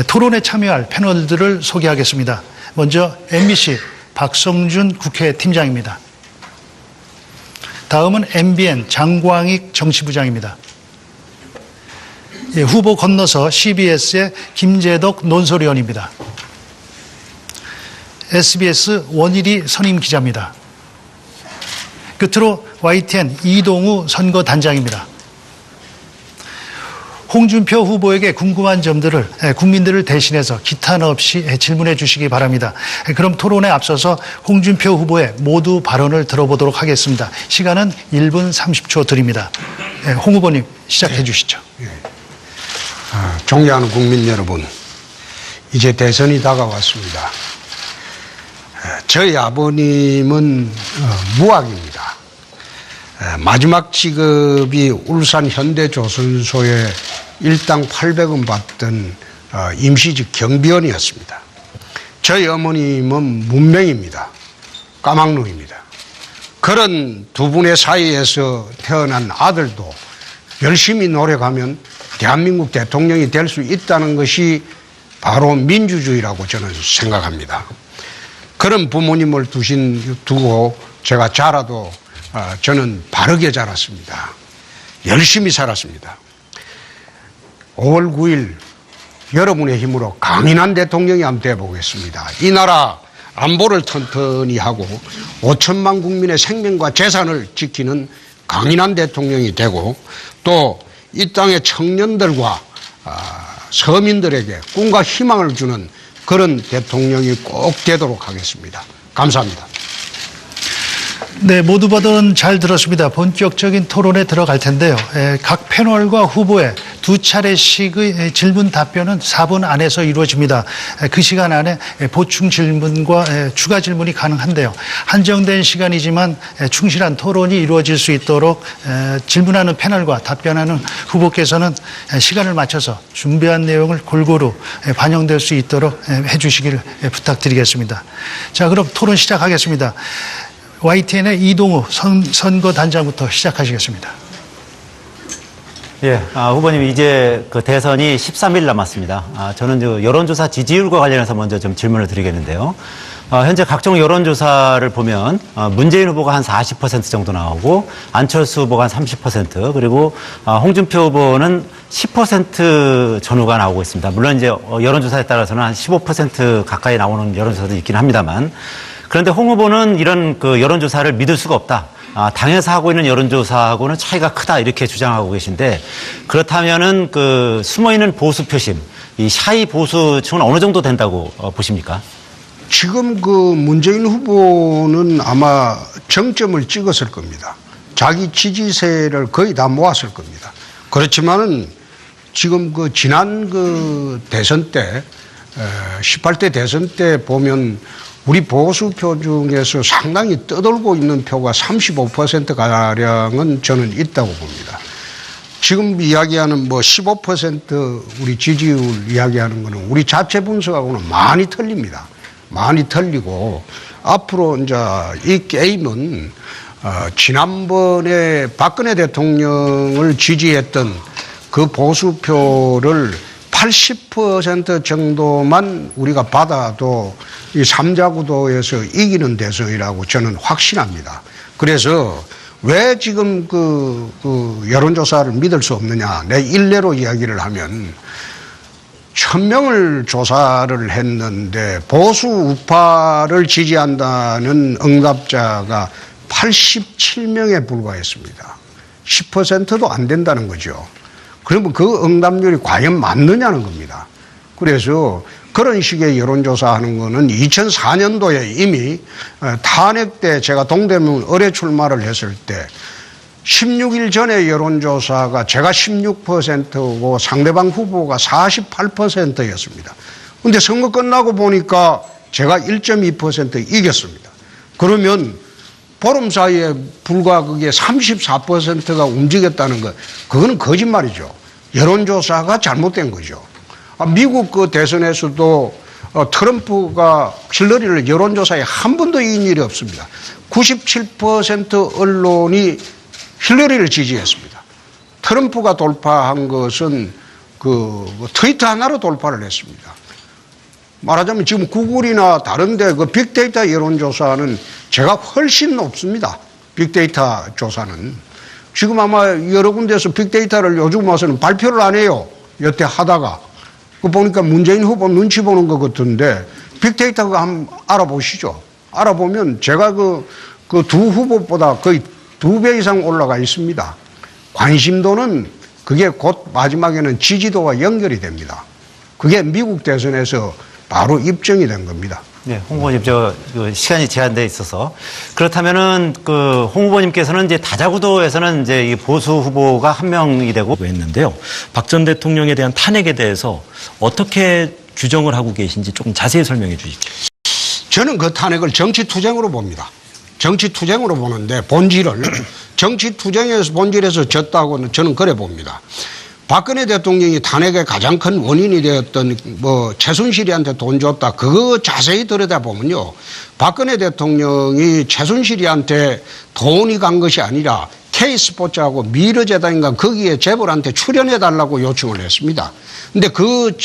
토론에 참여할 패널들을 소개하겠습니다. 먼저 MBC 박성준 국회 팀장입니다. 다음은 MBN 장광익 정치부장입니다. 예, 후보 건너서 CBS의 김재덕 논설위원입니다. SBS 원일이 선임 기자입니다. 끝으로 YTN 이동우 선거단장입니다. 홍준표 후보에게 궁금한 점들을 국민들을 대신해서 기탄 없이 질문해 주시기 바랍니다. 그럼 토론에 앞서서 홍준표 후보의 모두 발언을 들어보도록 하겠습니다. 시간은 1분 30초 드립니다. 홍 후보님 시작해 주시죠. 존경하는 국민 여러분, 이제 대선이 다가왔습니다. 저희 아버님은 무학입니다. 마지막 직업이 울산 현대조선소에 일당 800원 받던 임시직 경비원이었습니다. 저희 어머님은 문맹입니다. 까막눈입니다. 그런 두 분의 사이에서 태어난 아들도 열심히 노력하면 대한민국 대통령이 될 수 있다는 것이 바로 민주주의라고 저는 생각합니다. 그런 부모님을 두고 제가 자라도 저는 바르게 자랐습니다. 열심히 살았습니다. 5월 9일 여러분의 힘으로 강인한 대통령이 한번 되어보겠습니다. 이 나라 안보를 튼튼히 하고 5천만 국민의 생명과 재산을 지키는 강인한 대통령이 되고 또 이 땅의 청년들과 서민들에게 꿈과 희망을 주는 그런 대통령이 꼭 되도록 하겠습니다. 감사합니다. 네, 모두 발언 잘 들었습니다. 본격적인 토론에 들어갈 텐데요. 각 패널과 후보의 두 차례씩의 질문 답변은 4분 안에서 이루어집니다. 그 시간 안에 보충 질문과 추가 질문이 가능한데요. 한정된 시간이지만 충실한 토론이 이루어질 수 있도록 질문하는 패널과 답변하는 후보께서는 시간을 맞춰서 준비한 내용을 골고루 반영될 수 있도록 해주시기를 부탁드리겠습니다. 자, 그럼 토론 시작하겠습니다. YTN의 이동우 선거단장부터 시작하시겠습니다. 예, 후보님 이제 그 대선이 13일 남았습니다. 저는 여론조사 지지율과 관련해서 먼저 좀 질문을 드리겠는데요. 현재 각종 여론조사를 보면 문재인 후보가 한 40% 정도 나오고 안철수 후보가 한 30% 그리고 홍준표 후보는 10% 전후가 나오고 있습니다. 물론 이제 여론조사에 따라서는 한 15% 가까이 나오는 여론조사도 있긴 합니다만 그런데 홍 후보는 이런 그 여론조사를 믿을 수가 없다. 당에서 하고 있는 여론조사하고는 차이가 크다 이렇게 주장하고 계신데 그렇다면은 그 숨어있는 보수 표심, 이 샤이 보수층은 어느 정도 된다고 보십니까? 지금 그 문재인 후보는 아마 정점을 찍었을 겁니다. 자기 지지세를 거의 다 모았을 겁니다. 그렇지만은 지금 그 지난 그 대선 때 18대 대선 때 보면 우리 보수표 중에서 상당히 떠돌고 있는 표가 35%가량은 저는 있다고 봅니다. 지금 이야기하는 뭐 15% 우리 지지율 이야기하는 거는 우리 자체 분석하고는 많이 틀립니다. 많이 틀리고 앞으로 이제 이 게임은 지난번에 박근혜 대통령을 지지했던 그 보수표를 80% 정도만 우리가 받아도 이 3자 구도에서 이기는 대선이라고 저는 확신합니다. 그래서 왜 지금 그 여론조사를 믿을 수 없느냐. 내 일례로 이야기를 하면 1000명을 조사를 했는데 보수 우파를 지지한다는 응답자가 87명에 불과했습니다. 10%도 안 된다는 거죠. 그러면 그 응답률이 과연 맞느냐는 겁니다. 그래서 그런 식의 여론조사 하는 거는 2004년도에 이미 탄핵 때 제가 동대문 의뢰 출마를 했을 때 16일 전에 여론조사가 제가 16%고 상대방 후보가 48%였습니다. 그런데 선거 끝나고 보니까 제가 1.2% 이겼습니다. 그러면 보름 사이에 불과 그게 34%가 움직였다는 것, 그거는 거짓말이죠. 여론조사가 잘못된 거죠. 미국 그 대선에서도 트럼프가 힐러리를 여론조사에 한 번도 이긴 일이 없습니다. 97% 언론이 힐러리를 지지했습니다. 트럼프가 돌파한 것은 그 트위터 하나로 돌파를 했습니다. 말하자면 지금 구글이나 다른데 그 빅데이터 여론조사는 제가 훨씬 높습니다. 빅데이터 조사는. 지금 아마 여러 군데에서 빅데이터를 요즘 와서는 발표를 안 해요. 여태 하다가 그 보니까 문재인 후보 눈치 보는 것 같은데 빅데이터가 한번 알아보시죠. 알아보면 제가 그 두 후보보다 거의 2배 이상 올라가 있습니다. 관심도는 그게 곧 마지막에는 지지도와 연결이 됩니다. 그게 미국 대선에서 바로 입증이 된 겁니다. 네, 홍 후보님, 그 시간이 제한돼 있어서 그렇다면은 홍 후보님께서는 이제 다자구도에서는 이제 이 보수 후보가 한 명이 되고 했는데요. 박 전 대통령에 대한 탄핵에 대해서 어떻게 규정을 하고 계신지 조금 자세히 설명해 주십시오. 저는 그 탄핵을 정치투쟁으로 봅니다. 정치투쟁으로 보는데 본질을 정치투쟁에서 본질에서 졌다고는 저는 그래 봅니다. 박근혜 대통령이 탄핵의 가장 큰 원인이 되었던 최순실이한테 돈 줬다. 그거 자세히 들여다보면요. 박근혜 대통령이 최순실이한테 돈이 간 것이 아니라 K스포츠하고 미르재단인가 거기에 재벌한테 출연해달라고 요청을 했습니다. 근데 그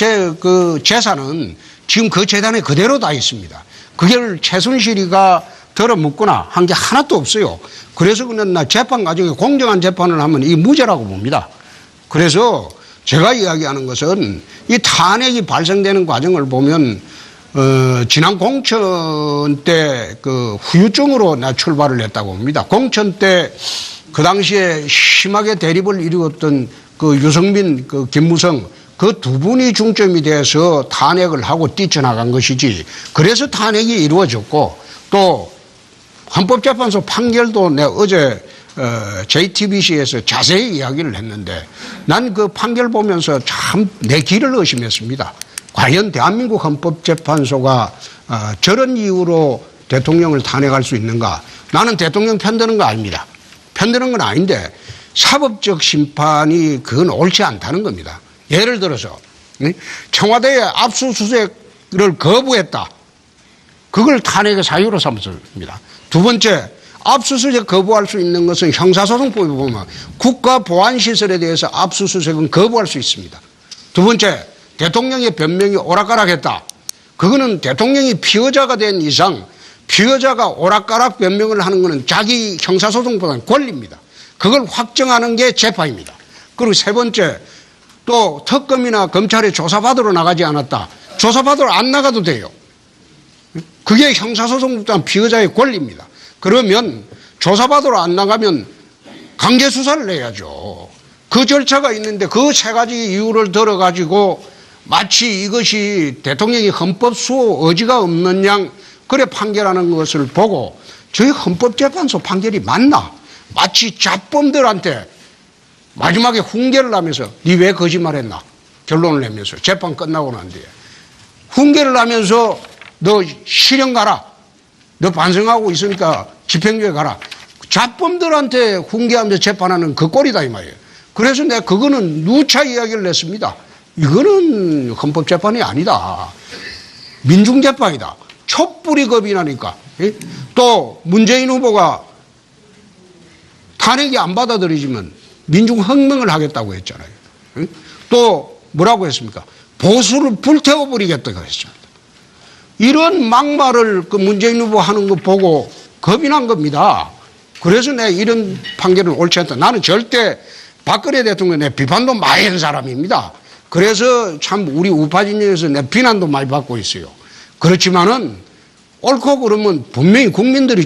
재산은 지금 그 재단에 그대로 다 있습니다. 그걸 최순실이가 들어묻거나 한 게 하나도 없어요. 그래서 그는 나 재판 과정에 공정한 재판을 하면 이 무죄라고 봅니다. 그래서 제가 이야기하는 것은 이 탄핵이 발생되는 과정을 보면 지난 공천 때 그 후유증으로 나 출발을 했다고 봅니다. 공천 때 그 당시에 심하게 대립을 이루었던 그 유승민, 그 김무성 그 두 분이 중점이 돼서 탄핵을 하고 뛰쳐나간 것이지. 그래서 탄핵이 이루어졌고 또 헌법재판소 판결도 내가 어제 JTBC에서 자세히 이야기를 했는데 난 그 판결 보면서 참 내 길을 의심했습니다. 과연 대한민국 헌법재판소가 저런 이유로 대통령을 탄핵할 수 있는가? 나는 대통령 편드는 거 아닙니다. 편드는 건 아닌데 사법적 심판이 그건 옳지 않다는 겁니다. 예를 들어서 청와대에 압수수색을 거부했다. 그걸 탄핵의 사유로 삼습니다. 두 번째, 압수수색 거부할 수 있는 것은 형사소송법에 보면 국가보안시설에 대해서 압수수색은 거부할 수 있습니다. 두 번째, 대통령의 변명이 오락가락했다. 그거는 대통령이 피의자가 된 이상 피의자가 오락가락 변명을 하는 것은 자기 형사소송보다는 권리입니다. 그걸 확정하는 게 재판입니다. 그리고 세 번째, 또 특검이나 검찰에 조사받으러 나가지 않았다. 조사받으러 안 나가도 돼요. 그게 형사소송보다는 피의자의 권리입니다. 그러면 조사받으러 안 나가면 강제수사를 해야죠. 그 절차가 있는데 그 세 가지 이유를 들어가지고 마치 이것이 대통령이 헌법 수호 의지가 없는 양 그래 판결하는 것을 보고 저희 헌법재판소 판결이 맞나? 마치 잡범들한테 마지막에 훈계를 하면서 니 왜 거짓말했나? 결론을 내면서 재판 끝나고 난 뒤에 훈계를 하면서 너 실형 가라. 너 반성하고 있으니까 집행유예 가라. 잡범들한테 훈계하면서 재판하는 그 꼴이다 이 말이에요. 그래서 내가 그거는 누차 이야기를 냈습니다. 이거는 헌법재판이 아니다. 민중재판이다. 촛불이 겁이 나니까. 또 문재인 후보가 탄핵이 안 받아들이지만 민중혁명을 하겠다고 했잖아요. 또 뭐라고 했습니까? 보수를 불태워버리겠다고 했습니다. 이런 막말을 그 문재인 후보 하는 거 보고 겁이 난 겁니다. 그래서 내가 이런 판결은 옳지 않다. 나는 절대 박근혜 대통령에 비판도 많이 한 사람입니다. 그래서 참 우리 우파 진영에서 내 비난도 많이 받고 있어요. 그렇지만은 옳고 그러면 분명히 국민들이